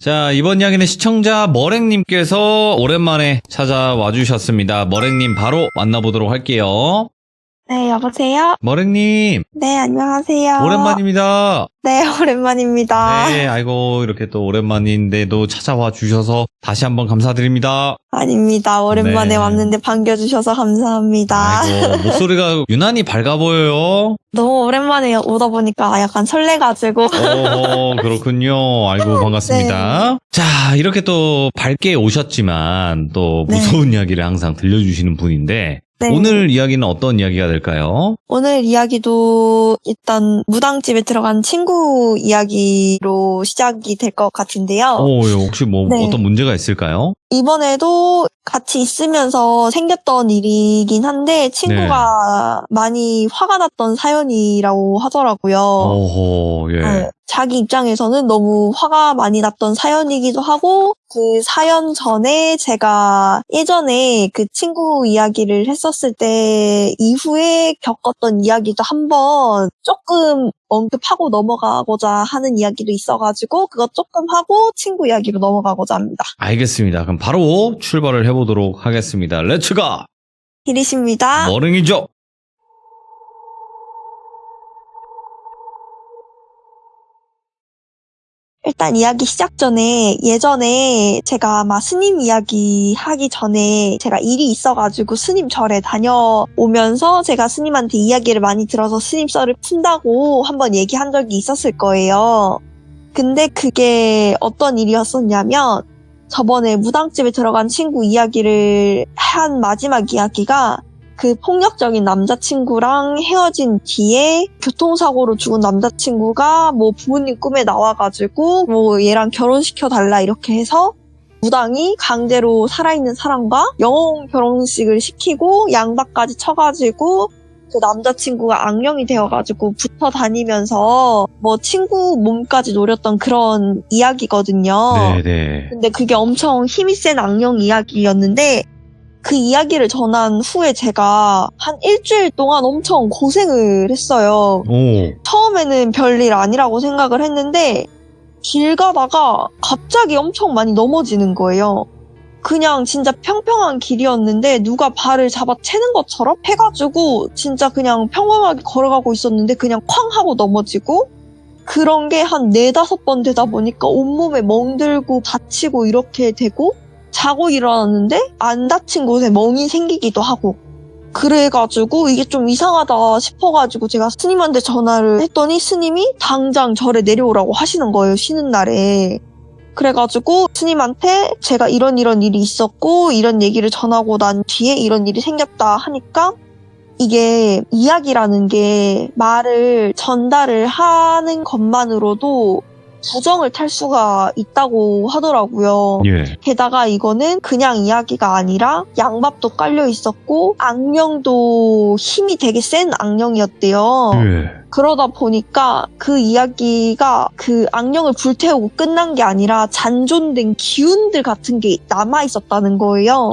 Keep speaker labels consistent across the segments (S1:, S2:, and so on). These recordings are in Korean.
S1: 자, 이번 이야기는 시청자 머랭님께서 오랜만에 찾아와 주셨습니다. 머랭님 바로 만나보도록 할게요.
S2: 네, 여보세요?
S1: 머랭님,
S2: 네, 안녕하세요.
S1: 오랜만입니다.
S2: 네, 오랜만입니다.
S1: 네, 아이고, 이렇게 또 오랜만인데도 찾아와 주셔서 다시 한번 감사드립니다.
S2: 아닙니다. 오랜만에
S1: 네.
S2: 왔는데 반겨주셔서 감사합니다.
S1: 아이고, 목소리가 유난히 밝아 보여요.
S2: 너무 오랜만에 오다 보니까 약간 설레가지고.
S1: 그렇군요. 아이고, 반갑습니다.
S2: 네.
S1: 자, 이렇게 또 밝게 오셨지만 또
S2: 네.
S1: 무서운 이야기를 항상 들려주시는 분인데
S2: 네.
S1: 오늘 이야기는 어떤 이야기가 될까요?
S2: 오늘 이야기도 일단 무당집에 들어간 친구 이야기로 시작이 될 것 같은데요.
S1: 혹시 뭐
S2: 네.
S1: 어떤 문제가 있을까요?
S2: 이번에도 같이 있으면서 생겼던 일이긴 한데 친구가 많이 화가 났던 사연이라고 하더라고요.
S1: 예.
S2: 네, 자기 입장에서는 너무 화가 많이 났던 사연이기도 하고 그 사연 전에 제가 예전에 그 친구 이야기를 했었을 때 이후에 겪었던 이야기도 한번 조금 언급하고 넘어가고자 하는 이야기도 있어가지고 그것 조금 하고 친구 이야기로 넘어가고자 합니다.
S1: 알겠습니다. 그럼 바로 출발을 해보도록 하겠습니다. 렛츠가!
S2: 이리십니다.
S1: 머랭이죠?
S2: 일단 이야기 시작 전에 예전에 제가 아마 스님 이야기 하기 전에 제가 일이 있어가지고 스님 절에 다녀오면서 제가 스님한테 이야기를 많이 들어서 스님 썰을 푼다고 한번 얘기한 적이 있었을 거예요. 근데 그게 어떤 일이었었냐면 저번에 무당집에 들어간 친구 이야기를 한 마지막 이야기가 그 폭력적인 남자친구랑 헤어진 뒤에 교통사고로 죽은 남자친구가 뭐 부모님 꿈에 나와가지고 뭐 얘랑 결혼시켜달라 이렇게 해서 무당이 강제로 살아있는 사람과 영혼 결혼식을 시키고 양박까지 쳐가지고 그 남자친구가 악령이 되어가지고 붙어 다니면서 뭐 친구 몸까지 노렸던 그런 이야기거든요.
S1: 네네.
S2: 근데 그게 엄청 힘이 센 악령 이야기였는데 그 이야기를 전한 후에 제가 한 일주일 동안 엄청 고생을 했어요. 처음에는 별일 아니라고 생각을 했는데 길 가다가 갑자기 엄청 많이 넘어지는 거예요. 그냥 진짜 평평한 길이었는데 누가 발을 잡아 채는 것처럼 해가지고 진짜 그냥 평범하게 걸어가고 있었는데 그냥 쾅 하고 넘어지고 그런 게 한 4-5번 되다 보니까 온몸에 멍들고 다치고 이렇게 되고 자고 일어났는데 안 다친 곳에 멍이 생기기도 하고 그래가지고 이게 좀 이상하다 싶어가지고 제가 스님한테 전화를 했더니 스님이 당장 절에 내려오라고 하시는 거예요. 쉬는 날에. 그래가지고 스님한테 제가 이런 일이 있었고 이런 얘기를 전하고 난 뒤에 이런 일이 생겼다 하니까 이게 이야기라는 게 말을 전달을 하는 것만으로도 부정을 탈 수가 있다고 하더라고요.
S1: 예.
S2: 게다가 이거는 그냥 이야기가 아니라 양밥도 깔려 있었고 악령도 힘이 되게 센 악령이었대요.
S1: 예.
S2: 그러다 보니까 그 이야기가 그 악령을 불태우고 끝난 게 아니라 잔존된 기운들 같은 게 남아 있었다는 거예요.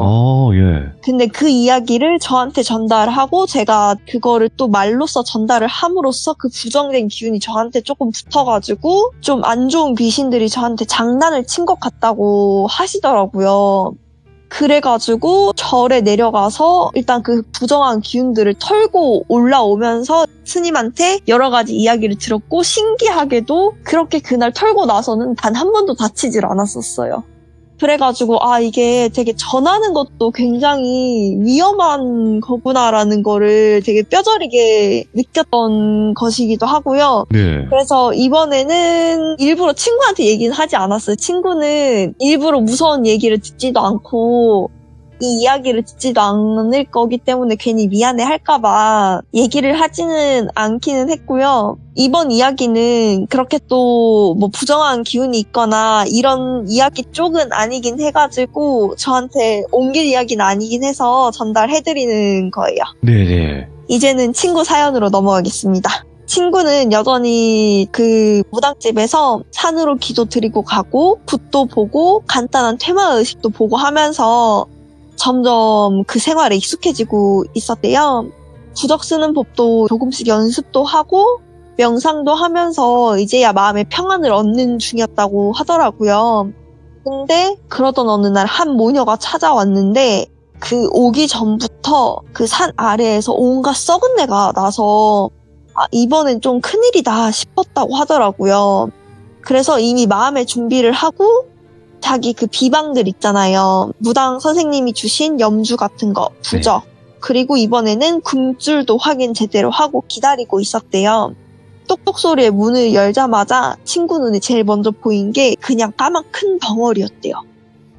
S1: 예.
S2: 근데 그 이야기를 저한테 전달하고 제가 그거를 또 말로써 전달을 함으로써 그 부정된 기운이 저한테 조금 붙어가지고 좀 안 좋은 귀신들이 저한테 장난을 친 것 같다고 하시더라고요. 그래가지고 절에 내려가서 일단 그 부정한 기운들을 털고 올라오면서 스님한테 여러 가지 이야기를 들었고 신기하게도 그렇게 그날 털고 나서는 단 한 번도 다치질 않았었어요. 그래가지고 이게 되게 전하는 것도 굉장히 위험한 거구나라는 거를 되게 뼈저리게 느꼈던 것이기도 하고요.
S1: 네.
S2: 그래서 이번에는 일부러 친구한테 얘기는 하지 않았어요. 친구는 일부러 무서운 얘기를 듣지도 않고 이 이야기를 듣지도 않을 거기 때문에 괜히 미안해 할까봐 얘기를 하지는 않기는 했고요. 이번 이야기는 그렇게 또 뭐 부정한 기운이 있거나 이런 이야기 쪽은 아니긴 해가지고 저한테 옮길 이야기는 아니긴 해서 전달해드리는 거예요.
S1: 네네.
S2: 이제는 친구 사연으로 넘어가겠습니다. 친구는 여전히 그 무당집에서 산으로 기도 드리고 가고 굿도 보고 간단한 퇴마의식도 보고 하면서 점점 그 생활에 익숙해지고 있었대요. 부적 쓰는 법도 조금씩 연습도 하고 명상도 하면서 이제야 마음의 평안을 얻는 중이었다고 하더라고요. 근데 그러던 어느 날 한 모녀가 찾아왔는데 그 오기 전부터 그 산 아래에서 온갖 썩은 내가 나서 이번엔 좀 큰일이다 싶었다고 하더라고요. 그래서 이미 마음의 준비를 하고 자기 그 비방들 있잖아요. 무당 선생님이 주신 염주 같은 거, 부적. 그리고 이번에는 금줄도 확인 제대로 하고 기다리고 있었대요. 똑똑 소리에 문을 열자마자 친구 눈에 제일 먼저 보인 게 그냥 까만 큰 덩어리였대요.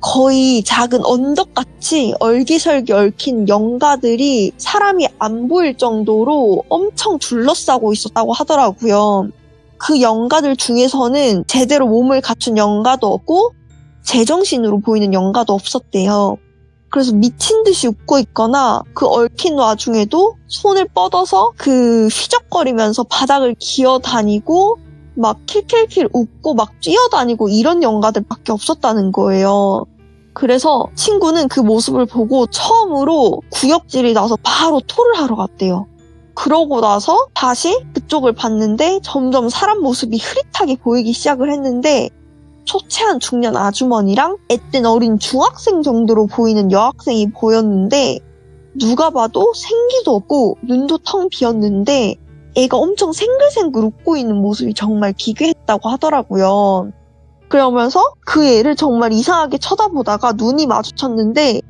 S2: 거의 작은 언덕같이 얼기설기 얽힌 영가들이 사람이 안 보일 정도로 엄청 둘러싸고 있었다고 하더라고요. 그 영가들 중에서는 제대로 몸을 갖춘 영가도 없고 제정신으로 보이는 영가도 없었대요. 그래서 미친 듯이 웃고 있거나 그 얽힌 와중에도 손을 뻗어서 그 휘적거리면서 바닥을 기어다니고 막 킬킬킬 웃고 막 뛰어다니고 이런 영가들밖에 없었다는 거예요. 그래서 친구는 그 모습을 보고 처음으로 구역질이 나서 바로 토를 하러 갔대요. 그러고 나서 다시 그쪽을 봤는데 점점 사람 모습이 흐릿하게 보이기 시작을 했는데 초췌한 중년 아주머니랑 앳된 어린 중학생 정도로 보이는 여학생이 보였는데 누가 봐도 생기도 없고 눈도 텅 비었는데 애가 엄청 생글생글 웃고 있는 모습이 정말 기괴했다고 하더라고요. 그러면서 그 애를 정말 이상하게 쳐다보다가 눈이 마주쳤는데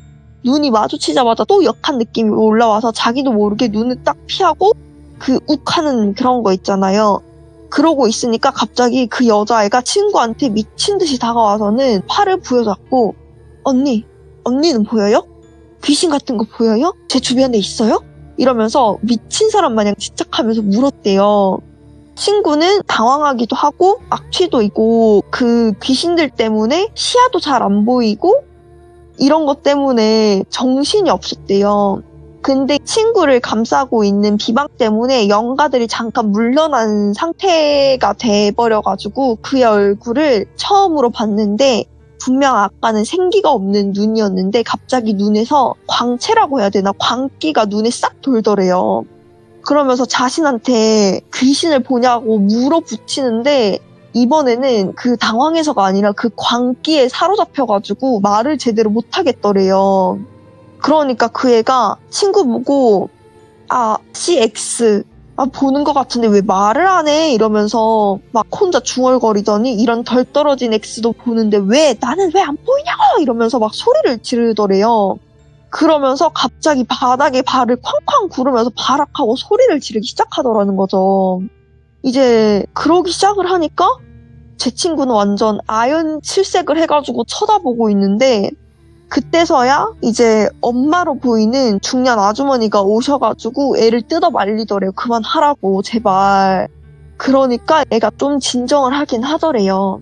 S2: 눈이 마주치자마자 또 역한 느낌이 올라와서 자기도 모르게 눈을 딱 피하고 그 욱하는 그런 거 있잖아요. 그러고 있으니까 갑자기 그 여자애가 친구한테 미친 듯이 다가와서는 팔을 부여잡고 언니는 보여요? 귀신 같은 거 보여요? 제 주변에 있어요? 이러면서 미친 사람 마냥 집착하면서 물었대요. 친구는 당황하기도 하고 악취도 있고 그 귀신들 때문에 시야도 잘 안 보이고 이런 것 때문에 정신이 없었대요. 근데 친구를 감싸고 있는 비방 때문에 영가들이 잠깐 물러난 상태가 돼버려가지고 그의 얼굴을 처음으로 봤는데 분명 아까는 생기가 없는 눈이었는데 갑자기 눈에서 광채라고 해야 되나? 광기가 눈에 싹 돌더래요. 그러면서 자신한테 귀신을 보냐고 물어붙이는데 이번에는 그 당황해서가 아니라 그 광기에 사로잡혀가지고 말을 제대로 못하겠더래요. 그러니까 그 애가 친구 보고 CX 보는 것 같은데 왜 말을 안 해? 이러면서 막 혼자 중얼거리더니 이런 덜 떨어진 X도 보는데 나는 왜 안 보이냐고! 이러면서 막 소리를 지르더래요. 그러면서 갑자기 바닥에 발을 쾅쾅 구르면서 발악하고 소리를 지르기 시작하더라는 거죠. 이제 그러기 시작을 하니까 제 친구는 완전 아연 칠색을 해가지고 쳐다보고 있는데 그때서야 이제 엄마로 보이는 중년 아주머니가 오셔가지고 애를 뜯어 말리더래요. 그만하라고 제발. 그러니까 애가 좀 진정을 하긴 하더래요.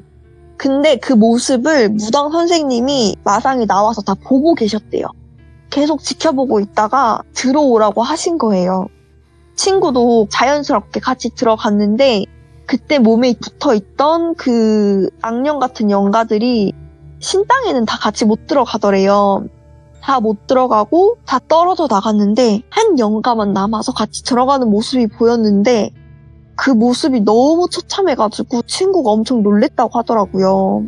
S2: 근데 그 모습을 무당 선생님이 마상이 나와서 다 보고 계셨대요. 계속 지켜보고 있다가 들어오라고 하신 거예요. 친구도 자연스럽게 같이 들어갔는데 그때 몸에 붙어있던 그 악령 같은 영가들이 신당에는 다 같이 못 들어가더래요. 다 못 들어가고 다 떨어져 나갔는데 한 영가만 남아서 같이 들어가는 모습이 보였는데 그 모습이 너무 처참해가지고 친구가 엄청 놀랬다고 하더라고요.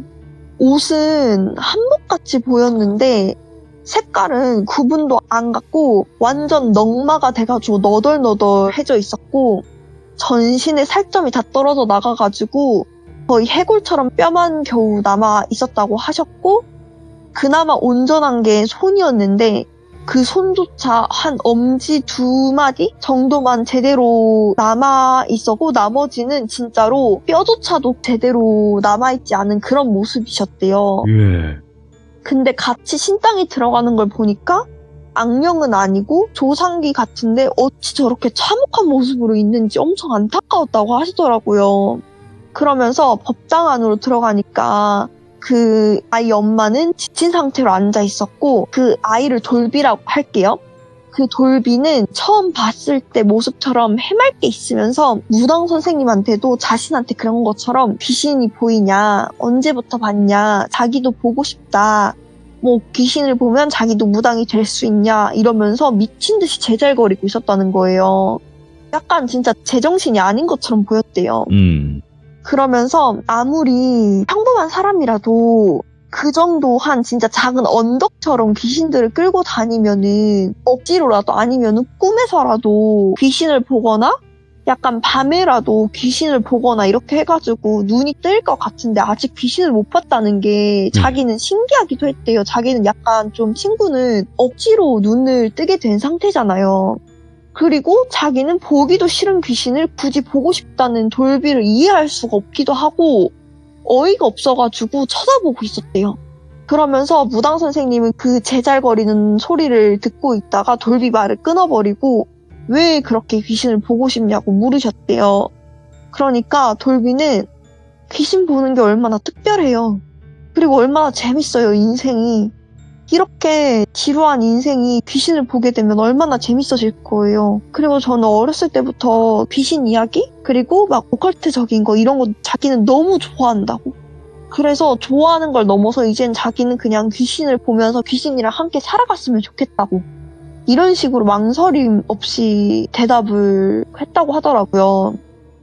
S2: 옷은 한복같이 보였는데 색깔은 구분도 안 갔고 완전 넝마가 돼가지고 너덜너덜해져 있었고 전신에 살점이 다 떨어져 나가가지고 거의 해골처럼 뼈만 겨우 남아 있었다고 하셨고 그나마 온전한 게 손이었는데 그 손조차 한 엄지 2마디 정도만 제대로 남아 있었고 나머지는 진짜로 뼈조차도 제대로 남아있지 않은 그런 모습이셨대요.
S1: 예.
S2: 근데 같이 신당에 들어가는 걸 보니까 악령은 아니고 조상기 같은데 어찌 저렇게 참혹한 모습으로 있는지 엄청 안타까웠다고 하시더라고요. 그러면서 법당 안으로 들어가니까 그 아이 엄마는 지친 상태로 앉아 있었고 그 아이를 돌비라고 할게요. 그 돌비는 처음 봤을 때 모습처럼 해맑게 있으면서 무당 선생님한테도 자신한테 그런 것처럼 귀신이 보이냐, 언제부터 봤냐, 자기도 보고 싶다, 뭐 귀신을 보면 자기도 무당이 될 수 있냐 이러면서 미친 듯이 제잘거리고 있었다는 거예요. 약간 진짜 제정신이 아닌 것처럼 보였대요. 그러면서 아무리 평범한 사람이라도 그 정도 한 진짜 작은 언덕처럼 귀신들을 끌고 다니면은 억지로라도 아니면은 꿈에서라도 귀신을 보거나 약간 밤에라도 귀신을 보거나 이렇게 해가지고 눈이 뜨일 것 같은데 아직 귀신을 못 봤다는 게 자기는 신기하기도 했대요. 자기는 약간 좀 친구는 억지로 눈을 뜨게 된 상태잖아요. 그리고 자기는 보기도 싫은 귀신을 굳이 보고 싶다는 돌비를 이해할 수가 없기도 하고 어이가 없어가지고 쳐다보고 있었대요. 그러면서 무당 선생님은 그 제잘거리는 소리를 듣고 있다가 돌비 말을 끊어버리고 왜 그렇게 귀신을 보고 싶냐고 물으셨대요. 그러니까 돌비는 귀신 보는 게 얼마나 특별해요. 그리고 얼마나 재밌어요, 인생이. 이렇게 지루한 인생이 귀신을 보게 되면 얼마나 재밌어질 거예요. 그리고 저는 어렸을 때부터 귀신 이야기? 그리고 막 오컬트적인 거 이런 거 자기는 너무 좋아한다고. 그래서 좋아하는 걸 넘어서 이젠 자기는 그냥 귀신을 보면서 귀신이랑 함께 살아갔으면 좋겠다고. 이런 식으로 망설임 없이 대답을 했다고 하더라고요.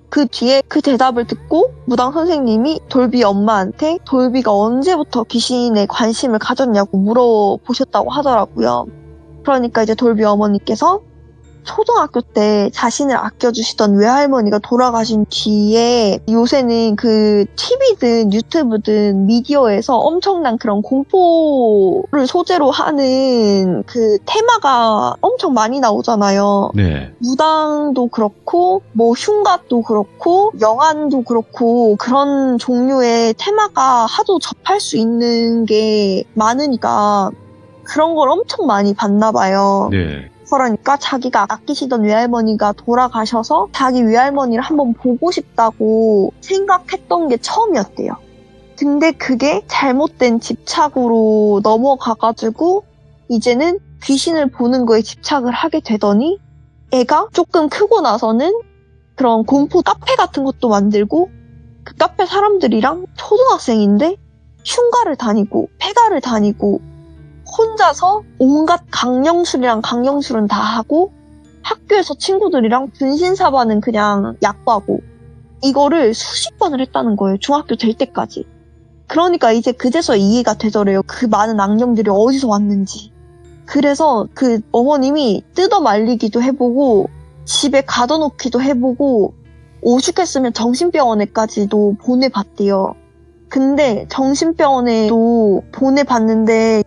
S2: 그 뒤에 그 대답을 듣고 무당 선생님이 돌비 엄마한테 돌비가 언제부터 귀신에 관심을 가졌냐고 물어보셨다고 하더라고요. 그러니까 이제 돌비 어머니께서 초등학교 때 자신을 아껴주시던 외할머니가 돌아가신 뒤에 요새는 그 TV든 유튜브든 미디어에서 엄청난 그런 공포를 소재로 하는 그 테마가 엄청 많이 나오잖아요.
S1: 네.
S2: 무당도 그렇고 뭐 흉가도 그렇고 영안도 그렇고 그런 종류의 테마가 하도 접할 수 있는 게 많으니까 그런 걸 엄청 많이 봤나 봐요.
S1: 네.
S2: 그러니까 자기가 아끼시던 외할머니가 돌아가셔서 자기 외할머니를 한번 보고 싶다고 생각했던 게 처음이었대요. 근데 그게 잘못된 집착으로 넘어가가지고 이제는 귀신을 보는 거에 집착을 하게 되더니 애가 조금 크고 나서는 그런 공포 카페 같은 것도 만들고 그 카페 사람들이랑 초등학생인데 흉가를 다니고 폐가를 다니고 혼자서 온갖 강령술이랑 강령술은 다 하고 학교에서 친구들이랑 분신사바는 그냥 약과고 이거를 수십 번을 했다는 거예요. 중학교 될 때까지. 그러니까 이제 그제서 이해가 되더래요. 그 많은 악령들이 어디서 왔는지. 그래서 그 어머님이 뜯어 말리기도 해보고 집에 가둬놓기도 해보고 오죽했으면 정신병원에까지도 보내봤대요. 근데 정신병원에도 보내봤는데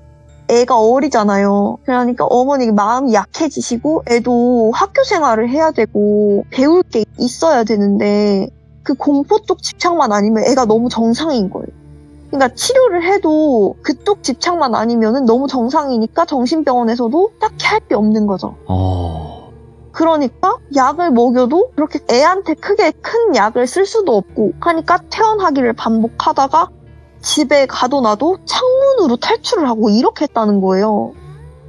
S2: 애가 어리잖아요. 그러니까 어머니 마음이 약해지시고 애도 학교 생활을 해야 되고 배울 게 있어야 되는데 그 공포 쪽 집착만 아니면 애가 너무 정상인 거예요. 그러니까 치료를 해도 그쪽 집착만 아니면 너무 정상이니까 정신병원에서도 딱히 할 게 없는 거죠. 그러니까 약을 먹여도 그렇게 애한테 크게 큰 약을 쓸 수도 없고 하니까 퇴원하기를 반복하다가 집에 가둬놔도 창문으로 탈출을 하고 이렇게 했다는 거예요.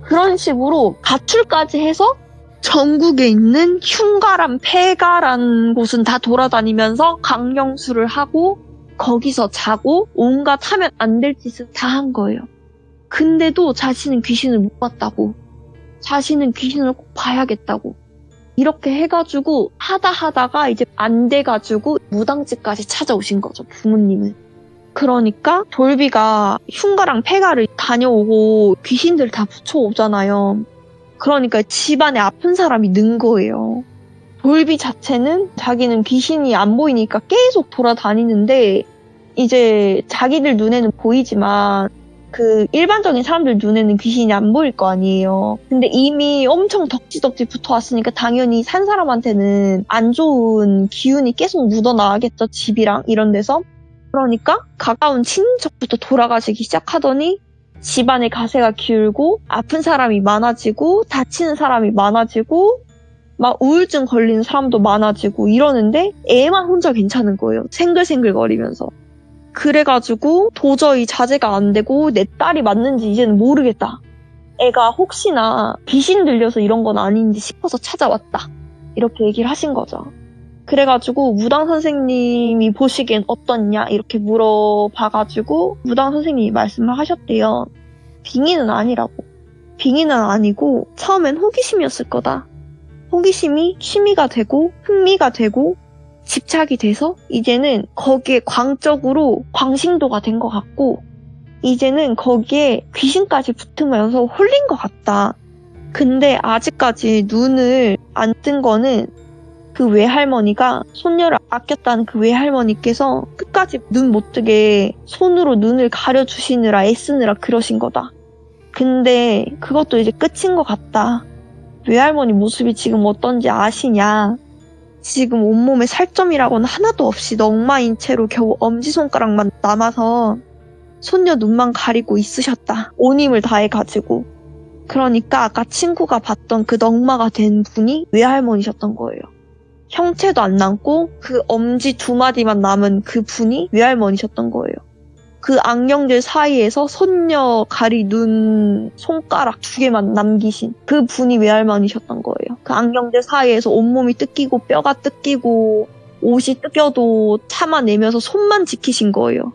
S2: 그런 식으로 가출까지 해서 전국에 있는 흉가란 폐가란 곳은 다 돌아다니면서 강령술을 하고 거기서 자고 온갖 하면 안 될 짓을 다 한 거예요. 근데도 자신은 귀신을 못 봤다고. 자신은 귀신을 꼭 봐야겠다고. 이렇게 해가지고 하다가 이제 안 돼가지고 무당집까지 찾아오신 거죠, 부모님은. 그러니까 돌비가 흉가랑 폐가를 다녀오고 귀신들 다 붙여오잖아요. 그러니까 집안에 아픈 사람이 는 거예요. 돌비 자체는 자기는 귀신이 안 보이니까 계속 돌아다니는데 이제 자기들 눈에는 보이지만 그 일반적인 사람들 눈에는 귀신이 안 보일 거 아니에요. 근데 이미 엄청 덕지덕지 붙어왔으니까 당연히 산 사람한테는 안 좋은 기운이 계속 묻어나가겠죠. 집이랑 이런 데서. 그러니까 가까운 친인척부터 돌아가시기 시작하더니 집안에 가세가 기울고 아픈 사람이 많아지고 다치는 사람이 많아지고 막 우울증 걸리는 사람도 많아지고 이러는데 애만 혼자 괜찮은 거예요. 생글생글거리면서. 그래가지고 도저히 자제가 안 되고 내 딸이 맞는지 이제는 모르겠다. 애가 혹시나 귀신 들려서 이런 건 아닌지 싶어서 찾아왔다. 이렇게 얘기를 하신 거죠. 그래가지고 무당 선생님이 보시기엔 어떻냐 이렇게 물어봐가지고 무당 선생님이 말씀을 하셨대요. 빙의는 아니라고. 빙의는 아니고 처음엔 호기심이었을 거다. 호기심이 취미가 되고 흥미가 되고 집착이 돼서 이제는 거기에 광적으로 광신도가 된 것 같고 이제는 거기에 귀신까지 붙으면서 홀린 것 같다. 근데 아직까지 눈을 안 뜬 거는 그 외할머니가 손녀를 아꼈다는 그 외할머니께서 끝까지 눈 못 뜨게 손으로 눈을 가려주시느라 애쓰느라 그러신 거다. 근데 그것도 이제 끝인 것 같다. 외할머니 모습이 지금 어떤지 아시냐? 지금 온몸에 살점이라고는 하나도 없이 넝마인 채로 겨우 엄지손가락만 남아서 손녀 눈만 가리고 있으셨다. 온 힘을 다해가지고. 그러니까 아까 친구가 봤던 그 넝마가 된 분이 외할머니셨던 거예요. 형체도 안 남고 그 엄지 2마디만 남은 그 분이 외할머니셨던 거예요. 그 안경들 사이에서 손녀 가리 눈 손가락 2개만 남기신 그 분이 외할머니셨던 거예요. 그 안경들 사이에서 온몸이 뜯기고 뼈가 뜯기고 옷이 뜯겨도 참아내면서 손만 지키신 거예요.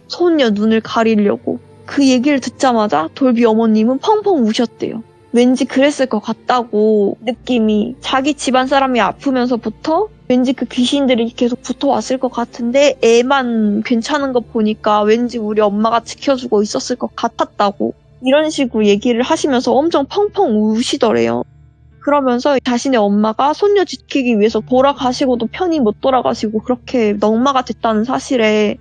S2: 손녀 눈을 가리려고. 그 얘기를 듣자마자 돌비 어머님은 펑펑 우셨대요. 왠지 그랬을 것 같다고 느낌이. 자기 집안 사람이 아프면서부터 왠지 그 귀신들이 계속 붙어왔을 것 같은데 애만 괜찮은 거 보니까 왠지 우리 엄마가 지켜주고 있었을 것 같았다고 이런 식으로 얘기를 하시면서 엄청 펑펑 우시더래요. 그러면서 자신의 엄마가 손녀 지키기 위해서 돌아가시고도 편히 못 돌아가시고 그렇게 넝마가 됐다는 사실에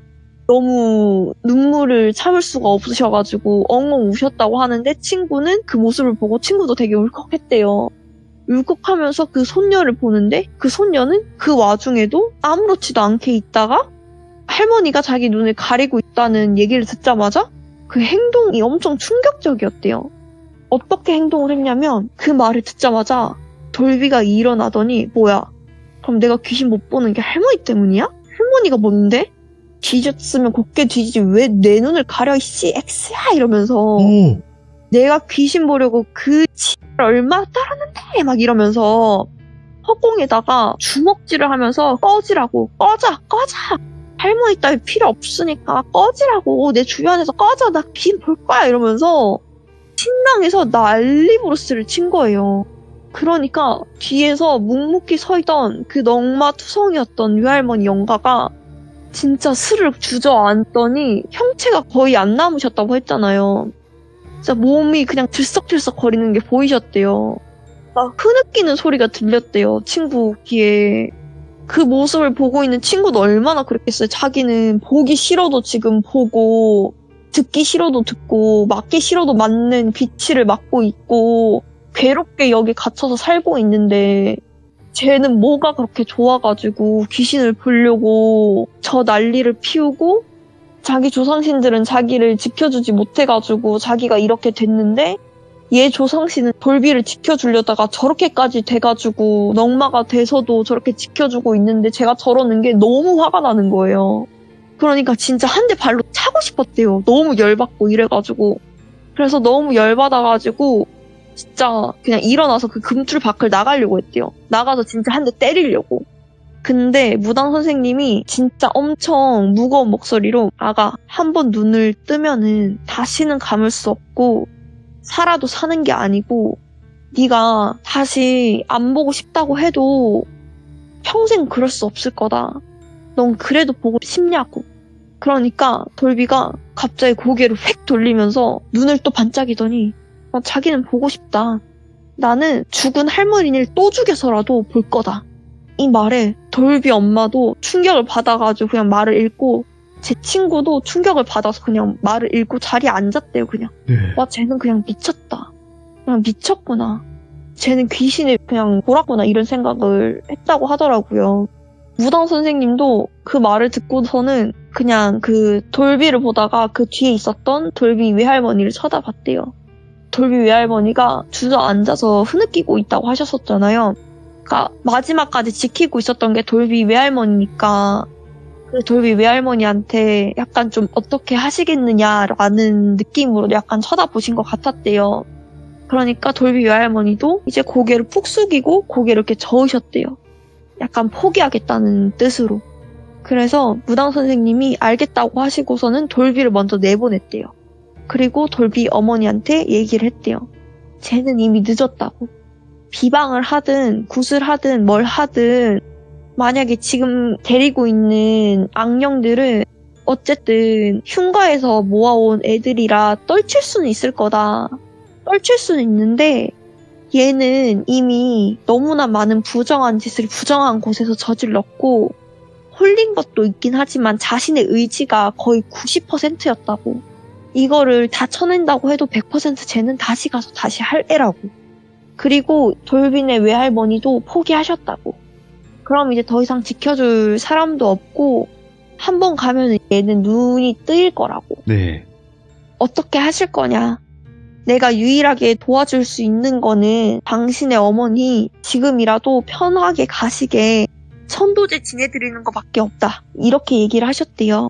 S2: 너무 눈물을 참을 수가 없으셔가지고 엉엉 우셨다고 하는데 친구는 그 모습을 보고 친구도 되게 울컥했대요. 울컥하면서 그 손녀를 보는데 그 손녀는 그 와중에도 아무렇지도 않게 있다가 할머니가 자기 눈을 가리고 있다는 얘기를 듣자마자 그 행동이 엄청 충격적이었대요. 어떻게 행동을 했냐면 그 말을 듣자마자 돌비가 일어나더니 뭐야? 그럼 내가 귀신 못 보는 게 할머니 때문이야? 할머니가 뭔데? 뒤졌으면 곱게 뒤지지 왜 내 눈을 가려 이씨 X야 이러면서 내가 귀신 보려고 그 얼마 따랐는데 막 이러면서 허공에다가 주먹질을 하면서 꺼지라고 꺼져 할머니 따위 필요 없으니까 꺼지라고 내 주변에서 꺼져 나 귀신 볼 거야 이러면서 신랑에서 난리 부르스를 친 거예요. 그러니까 뒤에서 묵묵히 서 있던 그 넝마 투성이었던 외할머니 영가가 진짜 스르륵 주저앉더니 형체가 거의 안 남으셨다고 했잖아요. 진짜 몸이 그냥 들썩들썩 거리는 게 보이셨대요. 막 흐느끼는 소리가 들렸대요. 친구 귀에. 그 모습을 보고 있는 친구도 얼마나 그랬겠어요. 자기는 보기 싫어도 지금 보고 듣기 싫어도 듣고 맞기 싫어도 맞는 비치를 맞고 있고 괴롭게 여기 갇혀서 살고 있는데 쟤는 뭐가 그렇게 좋아가지고 귀신을 보려고 저 난리를 피우고 자기 조상신들은 자기를 지켜주지 못해가지고 자기가 이렇게 됐는데 얘 조상신은 돌비를 지켜주려다가 저렇게까지 돼가지고 넝마가 돼서도 저렇게 지켜주고 있는데 제가 저러는 게 너무 화가 나는 거예요. 그러니까 진짜 한 대 발로 차고 싶었대요. 너무 열받고 이래가지고. 그래서 너무 열받아가지고 진짜 그냥 일어나서 그 금줄 밖을 나가려고 했대요. 나가서 진짜 한 대 때리려고. 근데 무당 선생님이 진짜 엄청 무거운 목소리로 아가 한 번 눈을 뜨면은 다시는 감을 수 없고 살아도 사는 게 아니고 네가 다시 안 보고 싶다고 해도 평생 그럴 수 없을 거다. 넌 그래도 보고 싶냐고. 그러니까 돌비가 갑자기 고개를 휙 돌리면서 눈을 또 반짝이더니 자기는 보고 싶다. 나는 죽은 할머니를 또 죽여서라도 볼 거다. 이 말에 돌비 엄마도 충격을 받아가지고 그냥 말을 잃고 제 친구도 충격을 받아서 그냥 말을 잃고 자리에 앉았대요. 그냥. 와 쟤는 그냥 미쳤다. 그냥 미쳤구나. 쟤는 귀신을 그냥 보랐구나 이런 생각을 했다고 하더라고요. 무당 선생님도 그 말을 듣고서는 그냥 그 돌비를 보다가 그 뒤에 있었던 돌비 외할머니를 쳐다봤대요. 돌비 외할머니가 주저앉아서 흐느끼고 있다고 하셨었잖아요. 그러니까 마지막까지 지키고 있었던 게 돌비 외할머니니까 그 돌비 외할머니한테 약간 좀 어떻게 하시겠느냐라는 느낌으로 약간 쳐다보신 것 같았대요. 그러니까 돌비 외할머니도 이제 고개를 푹 숙이고 고개를 이렇게 저으셨대요. 약간 포기하겠다는 뜻으로. 그래서 무당 선생님이 알겠다고 하시고서는 돌비를 먼저 내보냈대요. 그리고 돌비 어머니한테 얘기를 했대요. 쟤는 이미 늦었다고. 비방을 하든 굿을 하든 뭘 하든 만약에 지금 데리고 있는 악령들은 어쨌든 흉가에서 모아온 애들이라 떨칠 수는 있을 거다. 떨칠 수는 있는데 얘는 이미 너무나 많은 부정한 짓을 부정한 곳에서 저질렀고 홀린 것도 있긴 하지만 자신의 의지가 거의 90%였다고. 이거를 다 쳐낸다고 해도 100% 쟤는 다시 가서 다시 할 애라고. 그리고 돌빈의 외할머니도 포기하셨다고. 그럼 이제 더 이상 지켜줄 사람도 없고 한 번 가면 얘는 눈이 뜨일 거라고.
S1: 네.
S2: 어떻게 하실 거냐. 내가 유일하게 도와줄 수 있는 거는 당신의 어머니 지금이라도 편하게 가시게 천도제 지내드리는 것밖에 없다. 이렇게 얘기를 하셨대요.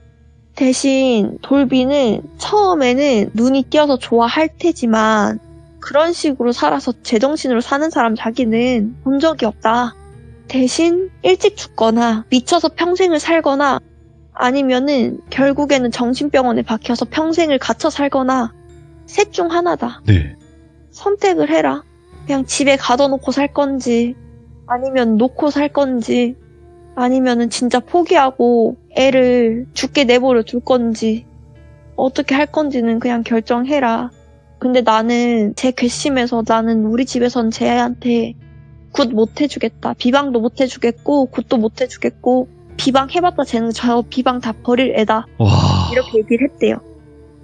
S2: 대신 돌비는 처음에는 눈이 띄어서 좋아할 테지만 그런 식으로 살아서 제정신으로 사는 사람 자기는 본 적이 없다. 대신 일찍 죽거나 미쳐서 평생을 살거나 아니면은 결국에는 정신병원에 박혀서 평생을 갇혀 살거나 셋 중 하나다.
S1: 네.
S2: 선택을 해라. 그냥 집에 가둬놓고 살 건지 아니면 놓고 살 건지 아니면은 진짜 포기하고 애를 죽게 내버려 둘 건지 어떻게 할 건지는 그냥 결정해라. 근데 나는 제 괘씸해서 나는 우리 집에선 쟤한테 굿 못 해주겠다. 비방도 못 해주겠고 굿도 못 해주겠고 비방 해봤자 쟤는 저 비방 다 버릴 애다.
S1: 와.
S2: 이렇게 얘기를 했대요.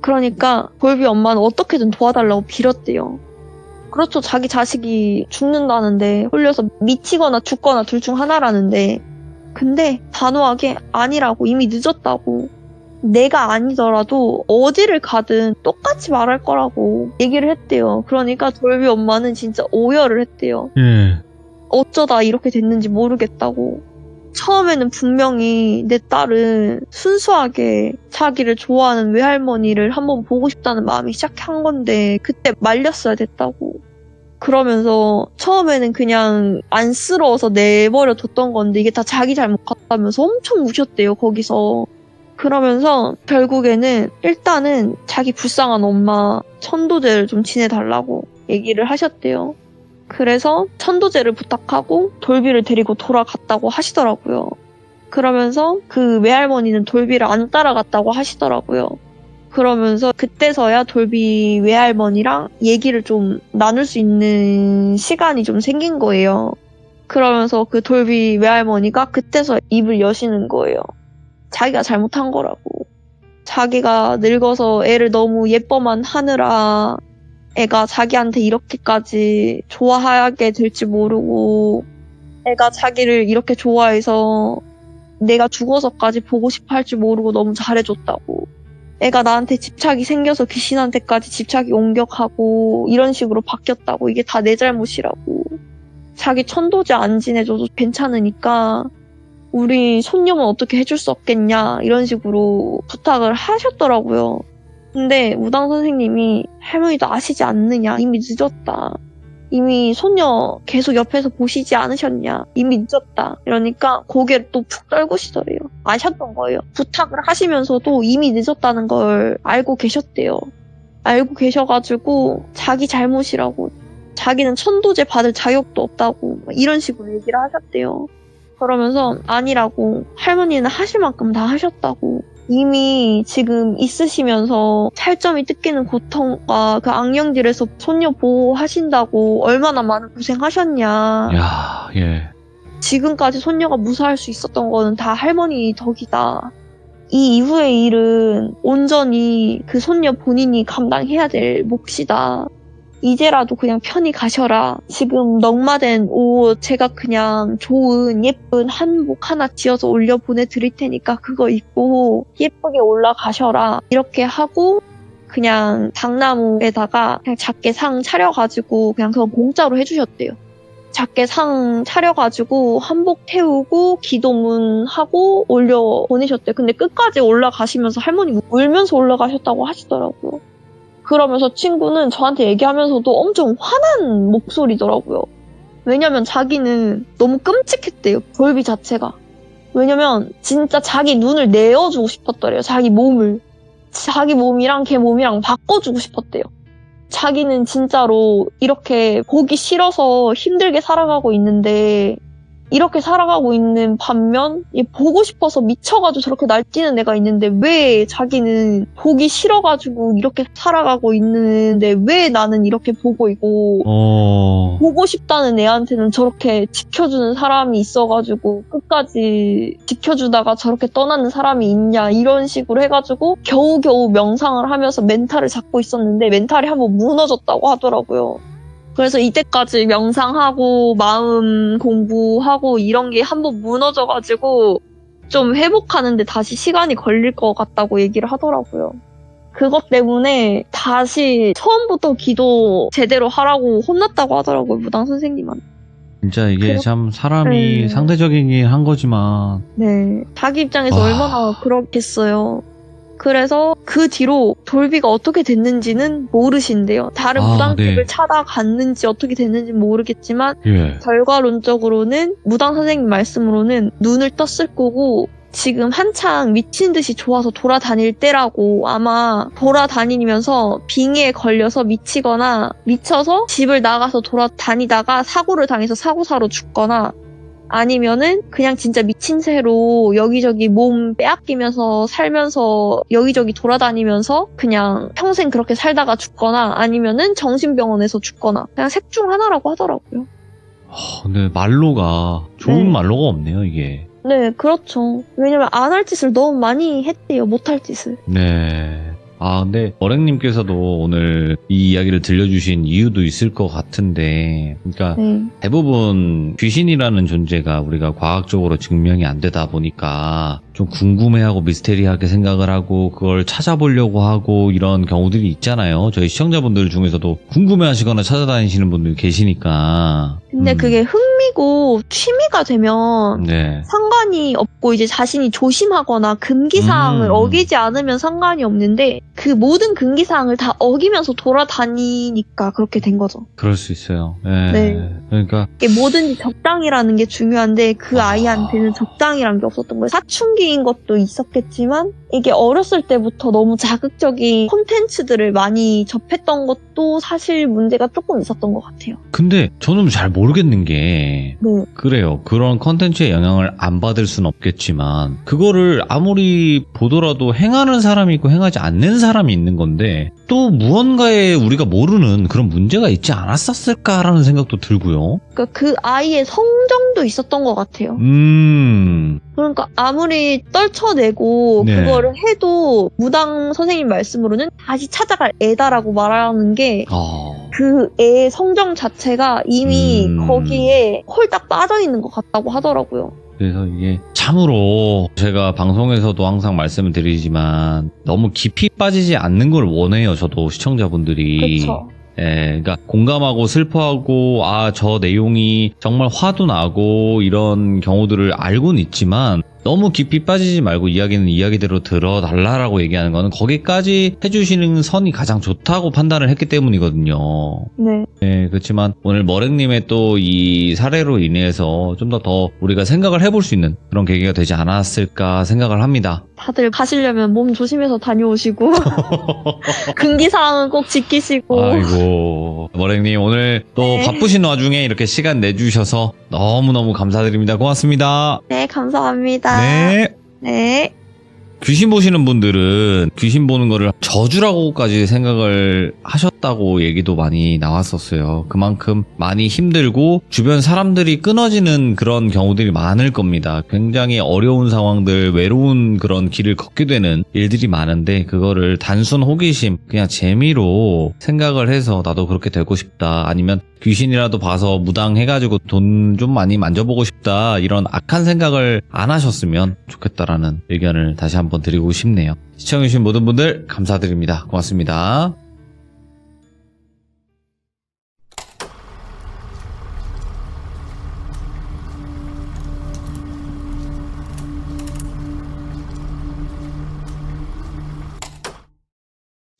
S2: 그러니까 돌비 엄마는 어떻게든 도와달라고 빌었대요. 그렇죠. 자기 자식이 죽는다는데 홀려서 미치거나 죽거나 둘 중 하나라는데 근데 단호하게 아니라고 이미 늦었다고. 내가 아니더라도 어디를 가든 똑같이 말할 거라고 얘기를 했대요. 그러니까 돌비 엄마는 진짜 오열을 했대요.
S1: 예.
S2: 어쩌다 이렇게 됐는지 모르겠다고. 처음에는 분명히 내 딸은 순수하게 자기를 좋아하는 외할머니를 한번 보고 싶다는 마음이 시작한 건데 그때 말렸어야 됐다고. 그러면서 처음에는 그냥 안쓰러워서 내버려 뒀던 건데 이게 다 자기 잘못 같다면서 엄청 우셨대요, 거기서. 그러면서 결국에는 일단은 자기 불쌍한 엄마 천도제를 좀 지내달라고 얘기를 하셨대요. 그래서 천도제를 부탁하고 돌비를 데리고 돌아갔다고 하시더라고요. 그러면서 그 외할머니는 돌비를 안 따라갔다고 하시더라고요. 그러면서 그때서야 돌비 외할머니랑 얘기를 좀 나눌 수 있는 시간이 좀 생긴 거예요. 그러면서 그 돌비 외할머니가 그때서 입을 여시는 거예요. 자기가 잘못한 거라고. 자기가 늙어서 애를 너무 예뻐만 하느라 애가 자기한테 이렇게까지 좋아하게 될지 모르고 애가 자기를 이렇게 좋아해서 내가 죽어서까지 보고 싶어 할지 모르고 너무 잘해줬다고. 애가 나한테 집착이 생겨서 귀신한테까지 집착이 옮겨가고 이런 식으로 바뀌었다고. 이게 다 내 잘못이라고. 자기 천도제 안 지내줘도 괜찮으니까 우리 손녀만 어떻게 해줄 수 없겠냐 이런 식으로 부탁을 하셨더라고요. 근데 무당 선생님이 할머니도 아시지 않느냐. 이미 늦었다. 이미 손녀 계속 옆에서 보시지 않으셨냐. 이미 늦었다. 이러니까 고개를 또 푹 떨구시더래요. 아셨던 거예요. 부탁을 하시면서도 이미 늦었다는 걸 알고 계셨대요. 알고 계셔가지고 자기 잘못이라고. 자기는 천도제 받을 자격도 없다고 이런 식으로 얘기를 하셨대요. 그러면서 아니라고. 할머니는 하실 만큼 다 하셨다고. 이미 지금 있으시면서 살점이 뜯기는 고통과 그 악령들에서 손녀 보호하신다고 얼마나 많은 고생하셨냐.
S1: 야, 예.
S2: 지금까지 손녀가 무사할 수 있었던 거는 다 할머니 덕이다. 이 이후의 일은 온전히 그 손녀 본인이 감당해야 될 몫이다. 이제라도 그냥 편히 가셔라. 지금 넉마된 옷 제가 그냥 좋은 예쁜 한복 하나 지어서 올려 보내드릴 테니까 그거 입고 예쁘게 올라가셔라. 이렇게 하고 그냥 당나무에다가 그냥 작게 상 차려가지고 그냥 그건 공짜로 해주셨대요. 작게 상 차려가지고 한복 태우고 기도문 하고 올려 보내셨대요. 근데 끝까지 올라가시면서 할머니 울면서 올라가셨다고 하시더라고요. 그러면서 친구는 저한테 얘기하면서도 엄청 화난 목소리더라고요. 왜냐면 자기는 너무 끔찍했대요. 돌비 자체가. 왜냐면 진짜 자기 눈을 내어주고 싶었더래요. 자기 몸을. 자기 몸이랑 걔 몸이랑 바꿔주고 싶었대요. 자기는 진짜로 이렇게 보기 싫어서 힘들게 살아가고 있는데 이렇게 살아가고 있는 반면 보고 싶어서 미쳐가지고 저렇게 날뛰는 애가 있는데 왜 자기는 보기 싫어가지고 이렇게 살아가고 있는데 왜 나는 이렇게 보고 있고 보고 싶다는 애한테는 저렇게 지켜주는 사람이 있어가지고 끝까지 지켜주다가 저렇게 떠나는 사람이 있냐 이런 식으로 해가지고 겨우겨우 명상을 하면서 멘탈을 잡고 있었는데 멘탈이 한번 무너졌다고 하더라고요. 그래서 이때까지 명상하고 마음 공부하고 이런 게 한번 무너져가지고 좀 회복하는데 다시 시간이 걸릴 것 같다고 얘기를 하더라고요. 그것 때문에 다시 처음부터 기도 제대로 하라고 혼났다고 하더라고요, 무당 선생님한테.
S1: 진짜 이게 참 사람이 상대적이긴 한 거지만.
S2: 네. 자기 입장에서 얼마나 그렇겠어요. 그래서 그 뒤로 돌비가 어떻게 됐는지는 모르신대요. 다른 무당집을 찾아갔는지 어떻게 됐는지 모르겠지만 결과론적으로는 무당 선생님 말씀으로는 눈을 떴을 거고 지금 한창 미친 듯이 좋아서 돌아다닐 때라고 아마 돌아다니면서 빙의에 걸려서 미치거나 미쳐서 집을 나가서 돌아다니다가 사고를 당해서 사고사로 죽거나 아니면은 그냥 진짜 미친 새로 여기저기 몸 빼앗기면서 살면서 여기저기 돌아다니면서 그냥 평생 그렇게 살다가 죽거나 아니면은 정신병원에서 죽거나 그냥 셋 중 하나라고 하더라고요.
S1: 근데 말로가 좋은 말로가 없네요, 이게.
S2: 네, 그렇죠. 왜냐면 안 할 짓을 너무 많이 했대요, 못할 짓을.
S1: 네. 근데 머랭님께서도 오늘 이 이야기를 들려주신 이유도 있을 것 같은데, 그러니까 대부분 귀신이라는 존재가 우리가 과학적으로 증명이 안 되다 보니까 좀 궁금해하고 미스테리하게 생각을 하고 그걸 찾아보려고 하고 이런 경우들이 있잖아요. 저희 시청자분들 중에서도 궁금해하시거나 찾아다니시는 분들이 계시니까.
S2: 근데 그게 흥미고 취미가 되면 상관이 없고 이제 자신이 조심하고 금기사항을 어기지 않으면 상관이 없는데 그 모든 금기사항을 다 어기면서 돌아다니니까 그렇게 된 거죠.
S1: 그럴 수 있어요. 네. 그러니까
S2: 뭐든지 적당이라는 게 중요한데 그 아이한테는 적당이란 게 없었던 거예요. 사춘기인 것도 있었겠지만 이게 어렸을 때부터 너무 자극적인 콘텐츠들을 많이 접했던 것도 사실 문제가 조금 있었던 것 같아요.
S1: 근데 저는 잘 모르겠는 게 그래요. 그런 콘텐츠의 영향을 안 받을 순 없겠지만 그거를 아무리 보더라도 행하는 사람이 있고 행하지 않는 사람이 있는 건데 또 무언가에 우리가 모르는 그런 문제가 있지 않았었을까라는 생각도 들고요.
S2: 그러니까 그 아이의 성정도 있었던 것 같아요. 그러니까 아무리 떨쳐내고 그거를 해도 무당 선생님 말씀으로는 다시 찾아갈 애다라고 말하는 게 그 애의 성정 자체가 이미 거기에 홀딱 빠져있는 것 같다고 하더라고요.
S1: 그래서 이게 참으로 제가 방송에서도 항상 말씀을 드리지만 너무 깊이 빠지지 않는 걸 원해요. 저도 시청자분들이.
S2: 그렇죠.
S1: 그러니까 공감하고 슬퍼하고 저 내용이 정말 화도 나고 이런 경우들을 알고는 있지만 너무 깊이 빠지지 말고 이야기는 이야기대로 들어달라라고 얘기하는 거는 거기까지 해주시는 선이 가장 좋다고 판단을 했기 때문이거든요. 네, 그렇지만 오늘 머랭님의 또 이 사례로 인해서 좀 더 우리가 생각을 해볼 수 있는 그런 계기가 되지 않았을까 생각을 합니다.
S2: 다들 가시려면 몸 조심해서 다녀오시고 금기사항은 꼭 지키시고.
S1: 아이고 머랭님 오늘 또 바쁘신 와중에 이렇게 시간 내주셔서 너무너무 감사드립니다. 고맙습니다.
S2: 네, 감사합니다. 네.
S1: 귀신 보시는 분들은 귀신 보는 거를 저주라고까지 생각을 하셨다고 얘기도 많이 나왔었어요. 그만큼 많이 힘들고 주변 사람들이 끊어지는 그런 경우들이 많을 겁니다. 굉장히 어려운 상황들, 외로운 그런 길을 걷게 되는 일들이 많은데 그거를 단순 호기심, 그냥 재미로 생각을 해서 나도 그렇게 되고 싶다. 아니면 귀신이라도 봐서 무당해가지고 돈 좀 많이 만져보고 싶다. 이런 악한 생각을 안 하셨으면 좋겠다라는 의견을 다시 한번 드리고 싶네요. 시청해주신 모든 분들 감사드립니다. 고맙습니다.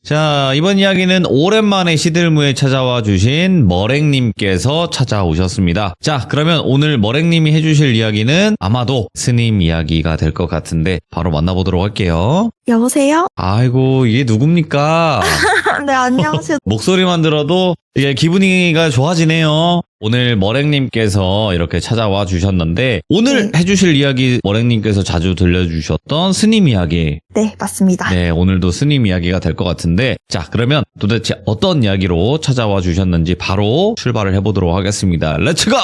S1: 자, 이번 이야기는 오랜만에 시들무에 찾아와 주신 머랭님께서 찾아오셨습니다. 자, 그러면 오늘 머랭님이 해주실 이야기는 아마도 스님 이야기가 될 것 같은데 바로 만나보도록 할게요.
S2: 여보세요?
S1: 아이고, 이게 누굽니까?
S2: 네, 안녕하세요.
S1: 목소리만 들어도 이게 기분이가 좋아지네요. 오늘 머랭님께서 이렇게 찾아와 주셨는데, 오늘
S2: 네.
S1: 해주실 이야기 머랭님께서 자주 들려주셨던 스님 이야기.
S2: 네, 맞습니다.
S1: 네, 오늘도 스님 이야기가 될 것 같은데, 자, 그러면 도대체 어떤 이야기로 찾아와 주셨는지 바로 출발을 해보도록 하겠습니다. 렛츠고!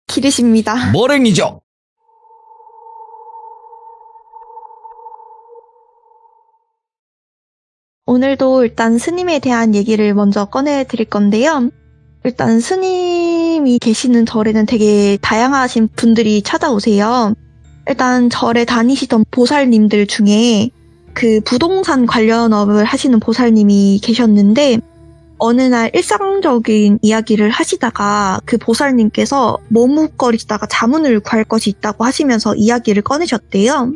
S2: 기르십니다.
S1: 머랭이죠?
S2: 오늘도 일단 스님에 대한 얘기를 먼저 꺼내드릴 건데요. 일단 스님이 계시는 절에는 되게 다양하신 분들이 찾아오세요. 일단 절에 다니시던 보살님들 중에 그 부동산 관련업을 하시는 보살님이 계셨는데 어느 날 일상적인 이야기를 하시다가 그 보살님께서 머뭇거리다가 자문을 구할 것이 있다고 하시면서 이야기를 꺼내셨대요.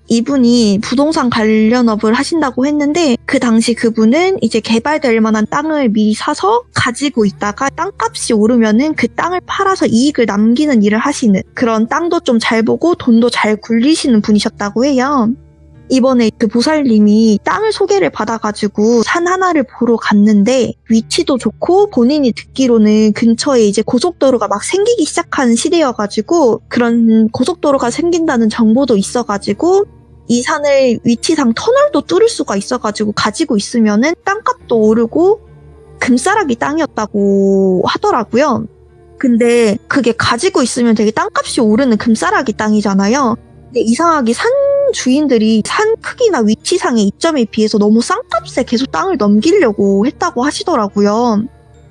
S2: 이분이 부동산 관련업을 하신다고 했는데 그 당시 그분은 이제 개발될 만한 땅을 미리 사서 가지고 있다가 땅값이 오르면은 그 땅을 팔아서 이익을 남기는 일을 하시는 그런 땅도 좀 잘 보고 돈도 잘 굴리시는 분이셨다고 해요. 이번에 그 보살님이 땅을 소개를 받아가지고 산 하나를 보러 갔는데 위치도 좋고 본인이 듣기로는 근처에 이제 고속도로가 막 생기기 시작한 시대여가지고 그런 고속도로가 생긴다는 정보도 있어가지고 이 산을 위치상 터널도 뚫을 수가 있어가지고 가지고 있으면은 땅값도 오르고 금싸라기 땅이었다고 하더라고요. 근데 그게 가지고 있으면 되게 땅값이 오르는 금싸라기 땅이잖아요. 근데 이상하게 산 주인들이 산 크기나 위치상의 이점에 비해서 너무 싼 값에 계속 땅을 넘기려고 했다고 하시더라고요.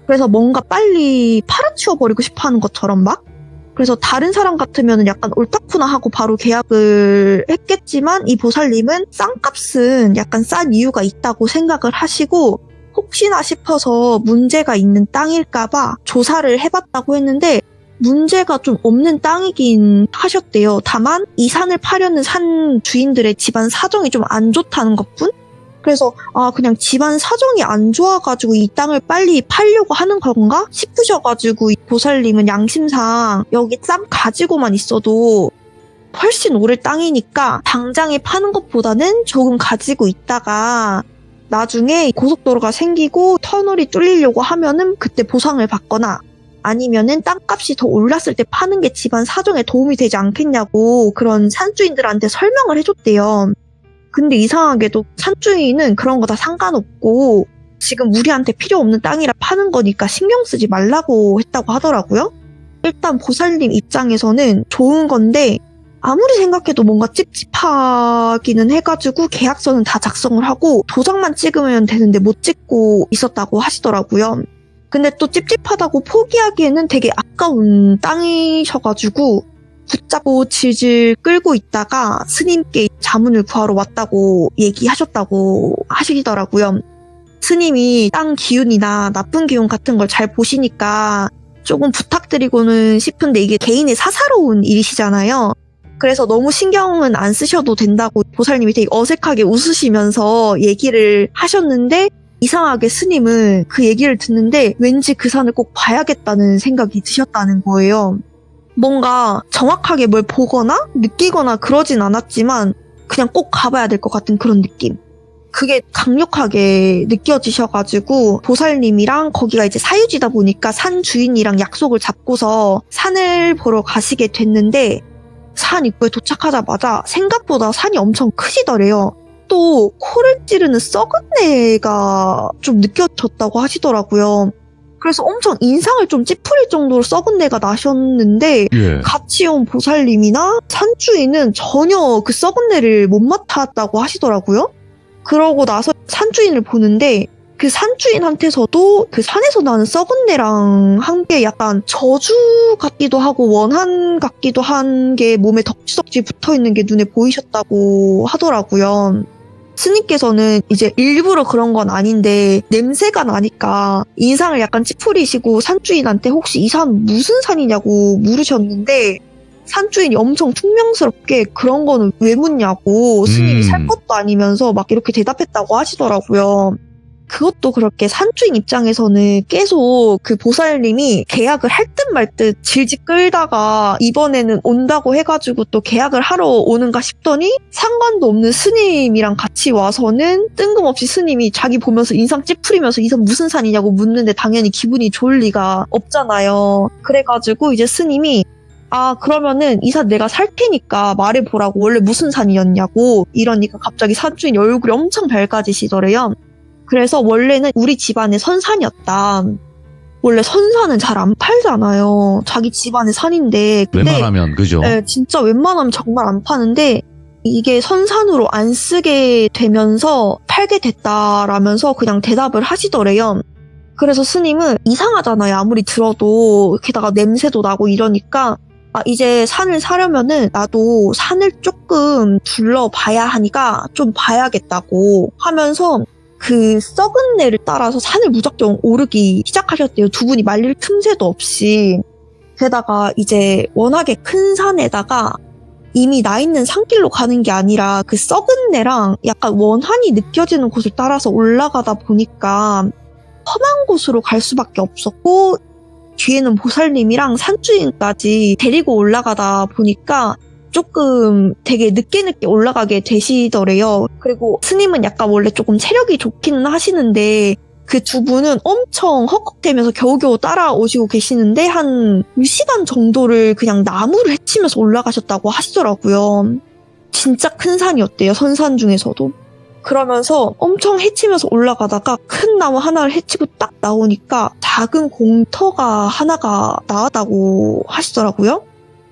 S2: 그래서 뭔가 빨리 팔아치워버리고 싶어 하는 것처럼 막. 그래서 다른 사람 같으면 약간 옳다쿠나 하고 바로 계약을 했겠지만 이 보살님은 싼 값은 약간 싼 이유가 있다고 생각을 하시고 혹시나 싶어서 문제가 있는 땅일까봐 조사를 해봤다고 했는데 문제가 좀 없는 땅이긴 하셨대요. 다만 이 산을 파려는 산 주인들의 집안 사정이 좀 안 좋다는 것뿐? 그래서 그냥 집안 사정이 안 좋아가지고 이 땅을 빨리 팔려고 하는 건가 싶으셔가지고 이 보살님은 양심상 여기 땅 가지고만 있어도 훨씬 오를 땅이니까 당장에 파는 것보다는 조금 가지고 있다가 나중에 고속도로가 생기고 터널이 뚫리려고 하면은 그때 보상을 받거나 아니면은 땅값이 더 올랐을 때 파는 게 집안 사정에 도움이 되지 않겠냐고 그런 산주인들한테 설명을 해줬대요. 근데 이상하게도 산주인은 그런 거 다 상관없고 지금 우리한테 필요 없는 땅이라 파는 거니까 신경 쓰지 말라고 했다고 하더라고요. 일단 보살님 입장에서는 좋은 건데 아무리 생각해도 뭔가 찝찝하기는 해가지고 계약서는 다 작성을 하고 도장만 찍으면 되는데 못 찍고 있었다고 하시더라고요. 근데 또 찝찝하다고 포기하기에는 되게 아까운 땅이셔가지고 붙잡고 질질 끌고 있다가 스님께 자문을 구하러 왔다고 얘기하셨다고 하시더라고요. 스님이 땅 기운이나 나쁜 기운 같은 걸 잘 보시니까 조금 부탁드리고는 싶은데 이게 개인의 사사로운 일이시잖아요. 그래서 너무 신경은 안 쓰셔도 된다고 보살님이 되게 어색하게 웃으시면서 얘기를 하셨는데 이상하게 스님은 그 얘기를 듣는데 왠지 그 산을 꼭 봐야겠다는 생각이 드셨다는 거예요. 뭔가 정확하게 뭘 보거나 느끼거나 그러진 않았지만 그냥 꼭 가봐야 될 것 같은 그런 느낌. 그게 강력하게 느껴지셔가지고 보살님이랑 거기가 이제 사유지다 보니까 산 주인이랑 약속을 잡고서 산을 보러 가시게 됐는데 산 입구에 도착하자마자 생각보다 산이 엄청 크시더래요. 또 코를 찌르는 썩은 내가 좀 느껴졌다고 하시더라고요. 그래서 엄청 인상을 좀 찌푸릴 정도로 썩은 내가 나셨는데 같이 온 보살님이나 산주인은 전혀 그 썩은 내를 못 맡았다고 하시더라고요. 그러고 나서 산주인을 보는데 그 산주인한테서도 그 산에서 나는 썩은 내랑 함께 약간 저주 같기도 하고 원한 같기도 한 게 몸에 덕지덕지 붙어있는 게 눈에 보이셨다고 하더라고요. 스님께서는 이제 일부러 그런 건 아닌데 냄새가 나니까 인상을 약간 찌푸리시고 산주인한테 혹시 이 산 무슨 산이냐고 물으셨는데 산주인이 엄청 퉁명스럽게 그런 거는 왜 묻냐고 스님이 살 것도 아니면서 막 이렇게 대답했다고 하시더라고요. 그것도 그렇게 산주인 입장에서는 계속 그 보살님이 계약을 할 듯 말 듯 질질 끌다가 이번에는 온다고 해가지고 또 계약을 하러 오는가 싶더니 상관도 없는 스님이랑 같이 와서는 뜬금없이 스님이 자기 보면서 인상 찌푸리면서 이 산 무슨 산이냐고 묻는데 당연히 기분이 좋을 리가 없잖아요. 그래가지고 이제 스님이 그러면은 이 산 내가 살 테니까 말해보라고, 원래 무슨 산이었냐고 이러니까 갑자기 산주인이 얼굴이 엄청 밝아지시더래요. 그래서 원래는 우리 집안의 선산이었다. 원래 선산은 잘 안 팔잖아요. 자기 집안의 산인데. 근데
S1: 웬만하면 그죠?
S2: 네, 진짜 웬만하면 정말 안 파는데 이게 선산으로 안 쓰게 되면서 팔게 됐다라면서 그냥 대답을 하시더래요. 그래서 스님은 이상하잖아요. 아무리 들어도. 게다가 냄새도 나고 이러니까 이제 산을 사려면은 나도 산을 조금 둘러봐야 하니까 좀 봐야겠다고 하면서 그 썩은 내를 따라서 산을 무작정 오르기 시작하셨대요. 두 분이 말릴 틈새도 없이. 게다가 이제 워낙에 큰 산에다가 이미 나 있는 산길로 가는 게 아니라 그 썩은 내랑 약간 원한이 느껴지는 곳을 따라서 올라가다 보니까 험한 곳으로 갈 수밖에 없었고, 뒤에는 보살님이랑 산주인까지 데리고 올라가다 보니까 조금 되게 늦게 올라가게 되시더래요. 그리고 스님은 약간 원래 조금 체력이 좋기는 하시는데 그 두 분은 엄청 헉헉대면서 겨우겨우 따라오시고 계시는데 한 2시간 정도를 그냥 나무를 헤치면서 올라가셨다고 하시더라고요. 진짜 큰 산이었대요. 선산 중에서도. 그러면서 엄청 헤치면서 올라가다가 큰 나무 하나를 헤치고 딱 나오니까 작은 공터가 하나가 나왔다고 하시더라고요.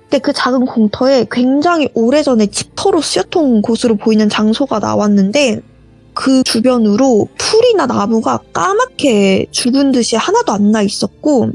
S2: 근데 그 작은 공터에 굉장히 오래전에 집터로 쓰였던 곳으로 보이는 장소가 나왔는데 그 주변으로 풀이나 나무가 까맣게 죽은 듯이 하나도 안 나 있었고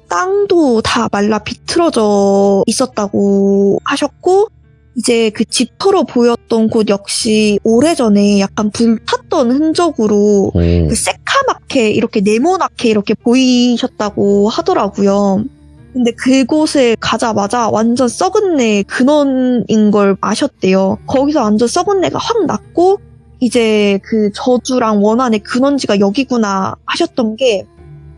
S2: 땅도 다 말라 비틀어져 있었다고 하셨고, 이제 그 집터로 보였던 곳 역시 오래전에 약간 불탔던 흔적으로 그 새카맣게 이렇게 네모나게 이렇게 보이셨다고 하더라고요. 근데 그곳에 가자마자 완전 썩은 내 근원인 걸 아셨대요. 거기서 완전 썩은 내가 확 났고 이제 그 저주랑 원한의 근원지가 여기구나 하셨던 게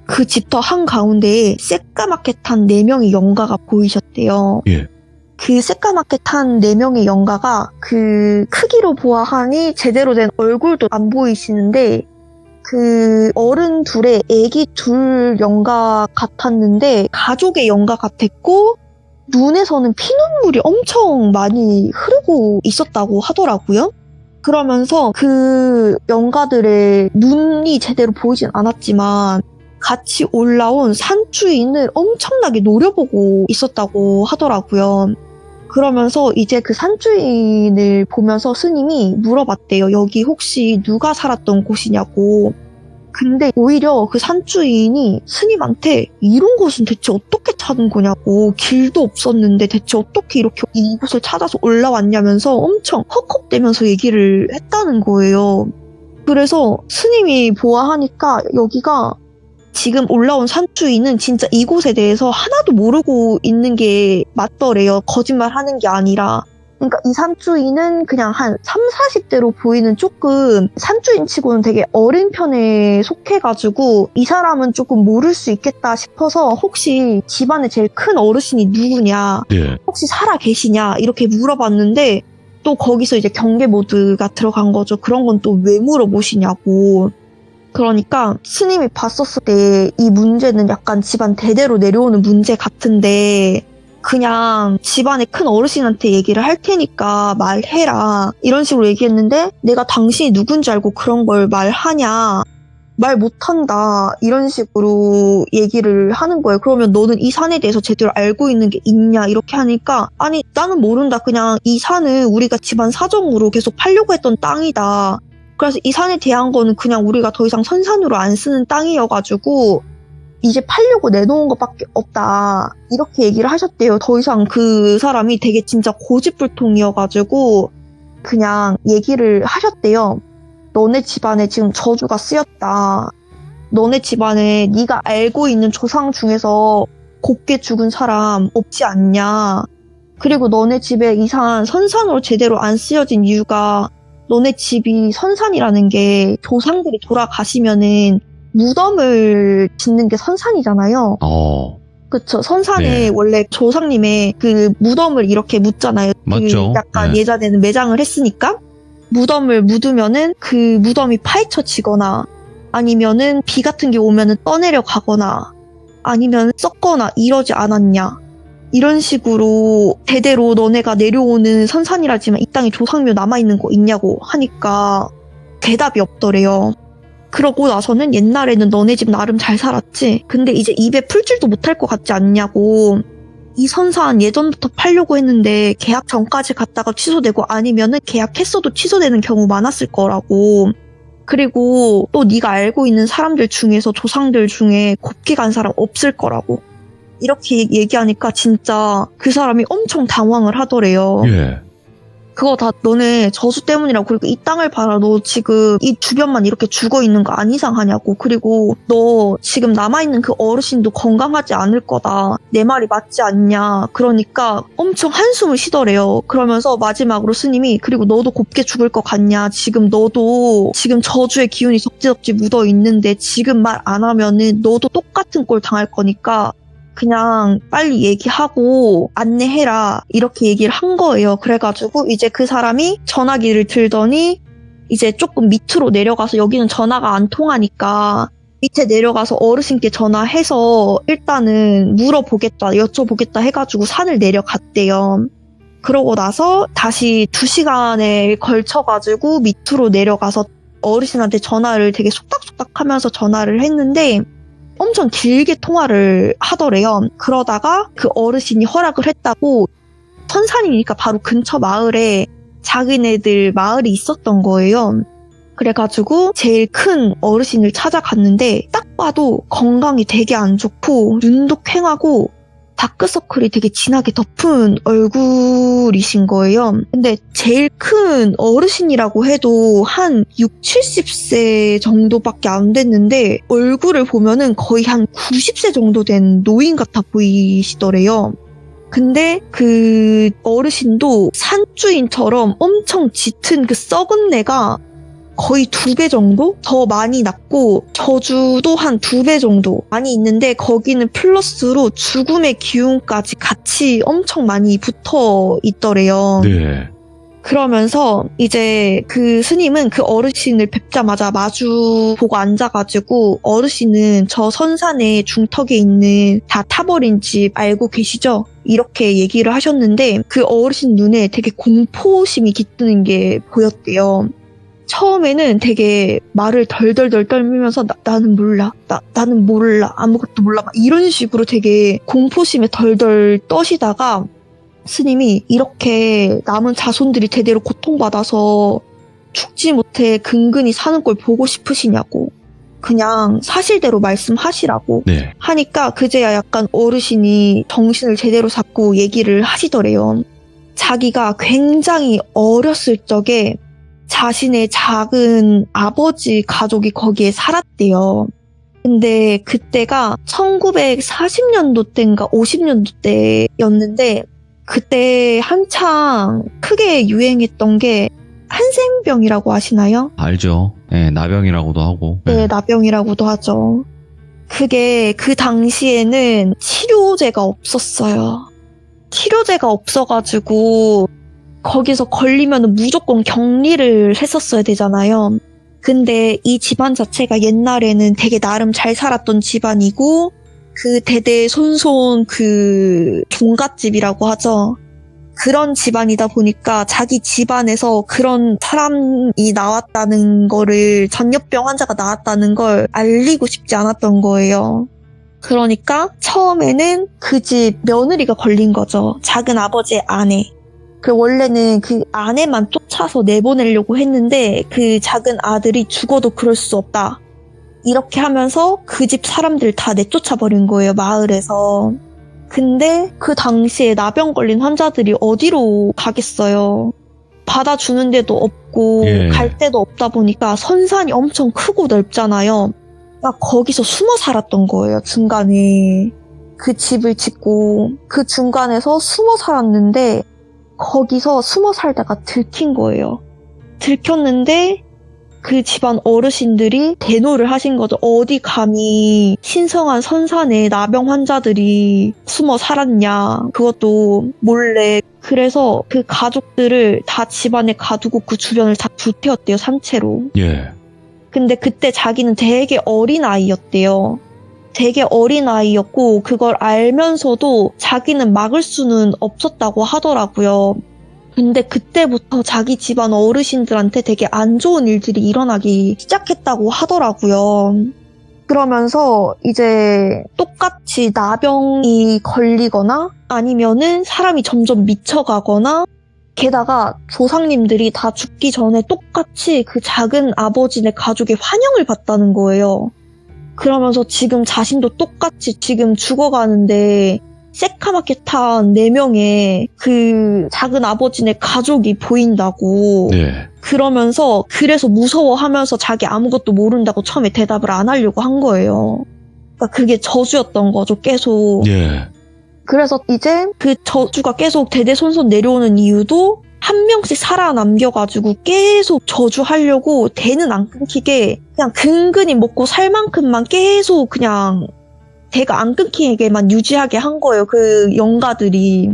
S2: 그 집터 한가운데에 새까맣게 탄 4명의 영가가 보이셨대요.
S1: 예.
S2: 그 새까맣게 탄 4명의 영가가 그 크기로 보아하니 제대로 된 얼굴도 안 보이시는데 그 어른 둘의 애기 둘 영가 같았는데 가족의 영가 같았고 눈에서는 피눈물이 엄청 많이 흐르고 있었다고 하더라고요. 그러면서 그 영가들의 눈이 제대로 보이진 않았지만 같이 올라온 산주인을 엄청나게 노려보고 있었다고 하더라고요. 그러면서 이제 그 산주인을 보면서 스님이 물어봤대요. 여기 혹시 누가 살았던 곳이냐고. 근데 오히려 그 산주인이 스님한테 이런 곳은 대체 어떻게 찾은 거냐고, 길도 없었는데 대체 어떻게 이렇게 이곳을 찾아서 올라왔냐면서 엄청 헉헉대면서 얘기를 했다는 거예요. 그래서 스님이 보아하니까 여기가 지금 올라온 산주인은 진짜 이곳에 대해서 하나도 모르고 있는 게 맞더래요. 거짓말하는 게 아니라. 그러니까 이 산주인은 그냥 한 30, 40대로 보이는 조금 산주인 치고는 되게 어린 편에 속해가지고 이 사람은 조금 모를 수 있겠다 싶어서 혹시 집안에 제일 큰 어르신이 누구냐,
S1: 예.
S2: 혹시 살아 계시냐 이렇게 물어봤는데 또 거기서 이제 경계 모드가 들어간 거죠. 그런 건 또 왜 물어보시냐고. 그러니까 스님이 봤었을 때 이 문제는 약간 집안 대대로 내려오는 문제 같은데 그냥 집안의 큰 어르신한테 얘기를 할 테니까 말해라 이런 식으로 얘기했는데 내가 당신이 누군지 알고 그런 걸 말하냐, 말 못한다 이런 식으로 얘기를 하는 거예요. 그러면 너는 이 산에 대해서 제대로 알고 있는 게 있냐 이렇게 하니까 아니 나는 모른다, 그냥 이 산은 우리가 집안 사정으로 계속 팔려고 했던 땅이다, 그래서 이 산에 대한 거는 그냥 우리가 더 이상 선산으로 안 쓰는 땅이어가지고 이제 팔려고 내놓은 것밖에 없다 이렇게 얘기를 하셨대요. 더 이상 그 사람이 되게 진짜 고집불통이어가지고 그냥 얘기를 하셨대요. 너네 집안에 지금 저주가 쓰였다. 너네 집안에 네가 알고 있는 조상 중에서 곱게 죽은 사람 없지 않냐. 그리고 너네 집에 이 산 선산으로 제대로 안 쓰여진 이유가 너네 집이 선산이라는 게 조상들이 돌아가시면은 무덤을 짓는 게 선산이잖아요. 그쵸. 선산에
S1: 네.
S2: 원래 조상님의 그 무덤을 이렇게 묻잖아요.
S1: 맞죠.
S2: 그 약간
S1: 네.
S2: 예자되는 매장을 했으니까 무덤을 묻으면은 그 무덤이 파헤쳐지거나 아니면은 비 같은 게 오면은 떠내려 가거나 아니면 썩거나 이러지 않았냐. 이런 식으로 대대로 너네가 내려오는 선산이라지만 이 땅에 조상묘 남아있는 거 있냐고 하니까 대답이 없더래요. 그러고 나서는 옛날에는 너네 집 나름 잘 살았지. 근데 이제 입에 풀 줄도 못할 것 같지 않냐고. 이 선산 예전부터 팔려고 했는데 계약 전까지 갔다가 취소되고 아니면은 계약했어도 취소되는 경우 많았을 거라고. 그리고 또 네가 알고 있는 사람들 중에서 조상들 중에 곱게 간 사람 없을 거라고. 이렇게 얘기하니까 진짜 그 사람이 엄청 당황을 하더래요.
S1: 예.
S2: 그거 다 너네 저수 때문이라고. 그리고 이 땅을 봐라. 너 지금 이 주변만 이렇게 죽어 있는 거 안 이상하냐고. 그리고 너 지금 남아있는 그 어르신도 건강하지 않을 거다. 내 말이 맞지 않냐. 그러니까 엄청 한숨을 쉬더래요. 그러면서 마지막으로 스님이 그리고 너도 곱게 죽을 것 같냐. 지금 너도 지금 저주의 기운이 적지적지 묻어 있는데 지금 말 안 하면은 너도 똑같은 꼴 당할 거니까 그냥 빨리 얘기하고 안내해라 이렇게 얘기를 한 거예요. 그래가지고 이제 그 사람이 전화기를 들더니 이제 조금 밑으로 내려가서 여기는 전화가 안 통하니까 밑에 내려가서 어르신께 전화해서 일단은 물어보겠다 여쭤보겠다 해가지고 산을 내려갔대요. 그러고 나서 다시 2시간에 걸쳐가지고 밑으로 내려가서 어르신한테 전화를 되게 속닥속닥 하면서 전화를 했는데 엄청 길게 통화를 하더래요. 그러다가 그 어르신이 허락을 했다고 선산이니까 바로 근처 마을에 자기네들 마을이 있었던 거예요. 그래가지고 제일 큰 어르신을 찾아갔는데 딱 봐도 건강이 되게 안 좋고 눈도 퀭하고 다크서클이 되게 진하게 덮은 얼굴이신 거예요. 근데 제일 큰 어르신이라고 해도 한 6, 70세 정도밖에 안 됐는데 얼굴을 보면은 거의 한 90세 정도 된 노인 같아 보이시더래요. 근데 그 어르신도 산주인처럼 엄청 짙은 그 썩은 내가 거의 2배 정도 더 많이 났고 저주도 한 2배 정도 많이 있는데 거기는 플러스로 죽음의 기운까지 같이 엄청 많이 붙어 있더래요.
S1: 네.
S2: 그러면서 이제 그 스님은 그 어르신을 뵙자마자 마주 보고 앉아가지고 어르신은 저 선산에 중턱에 있는 다 타버린 집 알고 계시죠? 이렇게 얘기를 하셨는데 그 어르신 눈에 되게 공포심이 깃드는 게 보였대요. 처음에는 되게 말을 덜덜덜 떨면서 나는 몰라. 나는 몰라. 아무것도 몰라. 막 이런 식으로 되게 공포심에 덜덜 떠시다가 스님이 이렇게 남은 자손들이 대대로 고통받아서 죽지 못해 근근히 사는 걸 보고 싶으시냐고. 그냥 사실대로 말씀하시라고
S1: 네.
S2: 하니까 그제야 약간 어르신이 정신을 제대로 잡고 얘기를 하시더래요. 자기가 굉장히 어렸을 적에 자신의 작은 아버지 가족이 거기에 살았대요. 근데 그때가 1940년도 때인가 50년도 때였는데 그때 한창 크게 유행했던 게 한센병이라고 아시나요?
S1: 알죠. 네, 나병이라고도 하고.
S2: 네, 나병이라고도 하죠. 그게 그 당시에는 치료제가 없었어요. 치료제가 없어가지고 거기서 걸리면 무조건 격리를 했었어야 되잖아요. 근데 이 집안 자체가 옛날에는 되게 나름 잘 살았던 집안이고 그 대대손손 그 종갓집이라고 하죠. 그런 집안이다 보니까 자기 집안에서 그런 사람이 나왔다는 거를 전염병 환자가 나왔다는 걸 알리고 싶지 않았던 거예요. 그러니까 처음에는 그 집 며느리가 걸린 거죠. 작은 아버지의 아내. 그 원래는 그 아내만 쫓아서 내보내려고 했는데 그 작은 아들이 죽어도 그럴 수 없다. 이렇게 하면서 그 집 사람들 다 내쫓아버린 거예요, 마을에서. 근데 그 당시에 나병 걸린 환자들이 어디로 가겠어요. 받아주는 데도 없고
S1: 예.
S2: 갈 데도 없다 보니까 선산이 엄청 크고 넓잖아요. 그러니까 거기서 숨어 살았던 거예요, 중간에. 그 집을 짓고 그 중간에서 숨어 살았는데 거기서 숨어 살다가 들킨 거예요. 들켰는데 그 집안 어르신들이 대노를 하신 거죠. 어디 감히 신성한 선산에 나병 환자들이 숨어 살았냐. 그것도 몰래. 그래서 그 가족들을 다 집안에 가두고 그 주변을 다 불태웠대요. 산채로.
S1: 예.
S2: 근데 그때 자기는 되게 어린 아이였대요. 되게 어린 아이였고 그걸 알면서도 자기는 막을 수는 없었다고 하더라고요. 근데 그때부터 자기 집안 어르신들한테 되게 안 좋은 일들이 일어나기 시작했다고 하더라고요. 그러면서 이제 똑같이 나병이 걸리거나 아니면은 사람이 점점 미쳐가거나 게다가 조상님들이 다 죽기 전에 똑같이 그 작은 아버지네 가족의 환영을 받다는 거예요. 그러면서 지금 자신도 똑같이 지금 죽어가는데 새카맣게 탄 4명의 그 작은 아버지네 가족이 보인다고.
S1: 네.
S2: 그러면서 그래서 무서워하면서 자기 아무것도 모른다고 처음에 대답을 안 하려고 한 거예요. 그러니까 그게 저주였던 거죠, 계속.
S1: 예.
S2: 그래서 이제 그 저주가 계속 대대손손 내려오는 이유도 한 명씩 살아남겨가지고 계속 저주하려고 대는 안 끊기게 그냥 근근히 먹고 살 만큼만 계속 그냥 대가 안 끊기게만 유지하게 한 거예요. 그 영가들이.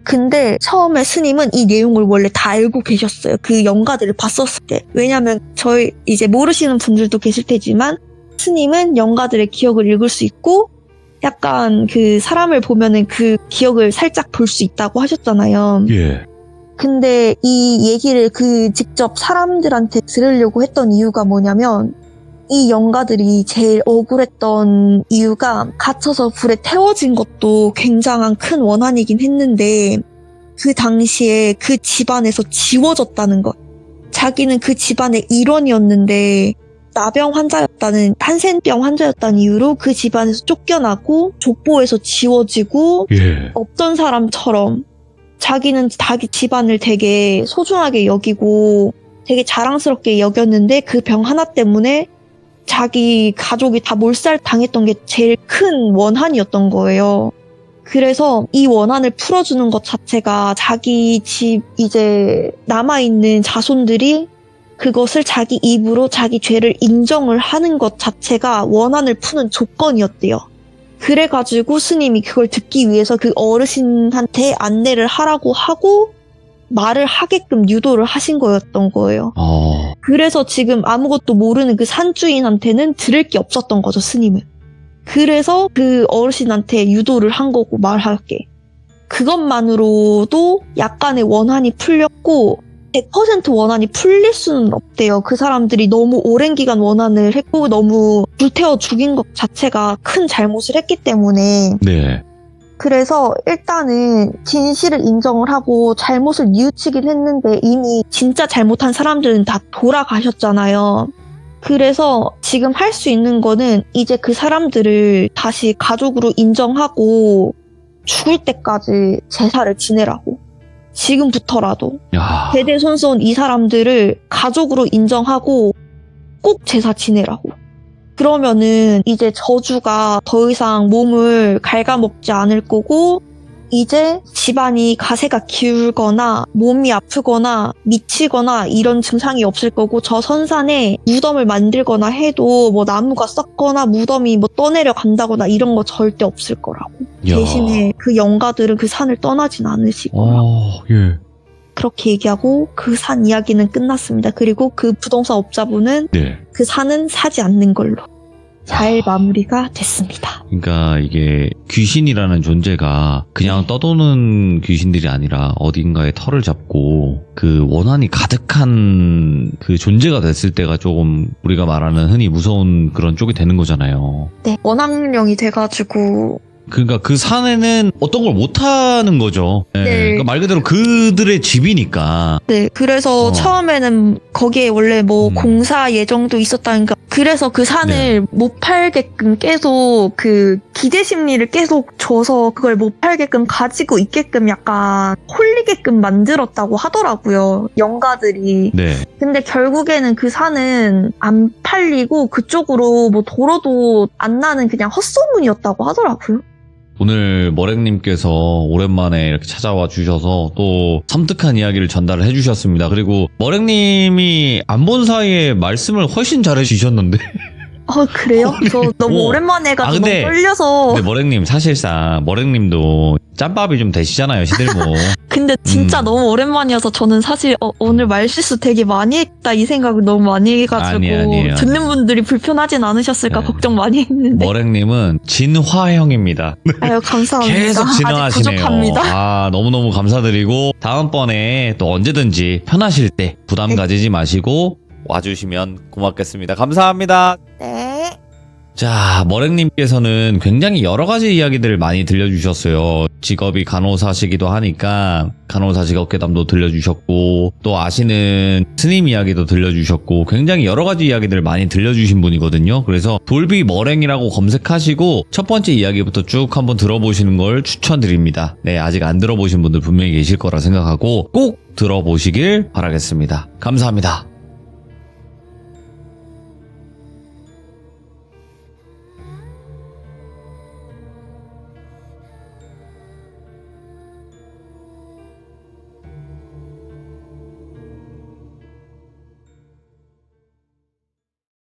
S2: 근데 처음에 스님은 이 내용을 원래 다 알고 계셨어요. 그 영가들을 봤었을 때. 왜냐면 저희 이제 모르시는 분들도 계실 테지만 스님은 영가들의 기억을 읽을 수 있고 약간 그 사람을 보면은 그 기억을 살짝 볼 수 있다고 하셨잖아요.
S1: 예.
S2: 근데 이 얘기를 직접 사람들한테 들으려고 했던 이유가 뭐냐면 이 영가들이 제일 억울했던 이유가 갇혀서 불에 태워진 것도 굉장한 큰 원한이긴 했는데 그 당시에 그 집안에서 지워졌다는 것. 자기는 그 집안의 일원이었는데 나병 환자였다는 한센병 환자였다는 이유로 그 집안에서 쫓겨나고 족보에서 지워지고
S1: 예.
S2: 없던 사람처럼 자기는 자기 집안을 되게 소중하게 여기고 되게 자랑스럽게 여겼는데 그 병 하나 때문에 자기 가족이 다 몰살 당했던 게 제일 큰 원한이었던 거예요. 그래서 이 원한을 풀어주는 것 자체가 자기 집 이제 남아있는 자손들이 그것을 자기 입으로 자기 죄를 인정을 하는 것 자체가 원한을 푸는 조건이었대요. 그래가지고 스님이 그걸 듣기 위해서 그 어르신한테 안내를 하라고 하고 말을 하게끔 유도를 하신 거였던 거예요. 그래서 지금 아무것도 모르는 그 산주인한테는 들을 게 없었던 거죠, 스님은. 그래서 그 어르신한테 유도를 한 거고 말할게. 그것만으로도 약간의 원한이 풀렸고 100% 원한이 풀릴 수는 없대요. 그 사람들이 너무 오랜 기간 원한을 했고 너무 불태워 죽인 것 자체가 큰 잘못을 했기 때문에
S1: 네.
S2: 그래서 일단은 진실을 인정을 하고 잘못을 뉘우치긴 했는데 이미 진짜 잘못한 사람들은 다 돌아가셨잖아요. 그래서 지금 할 수 있는 거는 이제 그 사람들을 다시 가족으로 인정하고 죽을 때까지 제사를 지내라고. 지금부터라도.
S1: 야.
S2: 대대손손 이 사람들을 가족으로 인정하고 꼭 제사 지내라고. 그러면은 이제 저주가 더 이상 몸을 갉아먹지 않을 거고 이제 집안이 가세가 기울거나 몸이 아프거나 미치거나 이런 증상이 없을 거고 저 선산에 무덤을 만들거나 해도 뭐 나무가 썩거나 무덤이 뭐 떠내려 간다거나 이런 거 절대 없을 거라고.
S1: 야.
S2: 대신에 그 영가들은 그 산을 떠나진 않으실 거라고.
S1: 예.
S2: 그렇게 얘기하고 그 산 이야기는 끝났습니다. 그리고 그 부동산 업자분은
S1: 네.
S2: 그 산은 사지 않는 걸로 잘 마무리가 됐습니다.
S1: 그러니까 이게 귀신이라는 존재가 그냥 떠도는 귀신들이 아니라 어딘가에 털을 잡고 그 원한이 가득한 그 존재가 됐을 때가 조금 우리가 말하는 흔히 무서운 그런 쪽이 되는 거잖아요.
S2: 네, 원한령이 돼가지고
S1: 그러니까 그 산에는 어떤 걸 못하는 거죠. 네.
S2: 네.
S1: 그러니까 말 그대로 그들의 집이니까.
S2: 네, 그래서 처음에는 거기에 원래 뭐 공사 예정도 있었다니까 그래서 그 산을 못 팔게끔 계속 그 기대 심리를 계속 줘서 그걸 못 팔게끔 가지고 있게끔 약간 홀리게끔 만들었다고 하더라고요. 영가들이.
S1: 네.
S2: 근데 결국에는 그 산은 안 팔리고 그쪽으로 뭐 도로도 안 나는 그냥 헛소문이었다고 하더라고요.
S1: 오늘 머랭님께서 오랜만에 이렇게 찾아와 주셔서 또 섬뜩한 이야기를 전달을 해주셨습니다. 그리고 머랭님이 안 본 사이에 말씀을 훨씬 잘해 주셨는데.
S2: 그래요? 저 너무 오랜만에 해가지고
S1: 근데-
S2: 너무 떨려서.
S1: 근데 머랭님 사실상 머랭님도 짬밥이 좀 되시잖아요, 시들모.
S2: 근데 진짜 너무 오랜만이어서 저는 사실 오늘 말실수 되게 많이 했다 이 생각을 너무 많이 해가지고
S1: 아니에요.
S2: 듣는 분들이 불편하진 않으셨을까
S1: 네.
S2: 걱정 많이 했는데.
S1: 머랭님은 진화형입니다.
S2: 아유 감사합니다.
S1: 계속
S2: 아직
S1: 진화하시네요.
S2: 부족합니다.
S1: 아, 너무너무 감사드리고 다음번에 또 언제든지 편하실 때 부담
S2: 네.
S1: 가지지 마시고 와주시면 고맙겠습니다. 감사합니다.
S2: 네.
S1: 자, 머랭님께서는 굉장히 여러 가지 이야기들을 많이 들려주셨어요. 직업이 간호사시기도 하니까 간호사 직업괴담도 들려주셨고 또 아시는 스님 이야기도 들려주셨고 굉장히 여러 가지 이야기들을 많이 들려주신 분이거든요. 그래서 돌비 머랭이라고 검색하시고 첫 번째 이야기부터 쭉 한번 들어보시는 걸 추천드립니다. 네, 아직 안 들어보신 분들 분명히 계실 거라 생각하고 꼭 들어보시길 바라겠습니다. 감사합니다.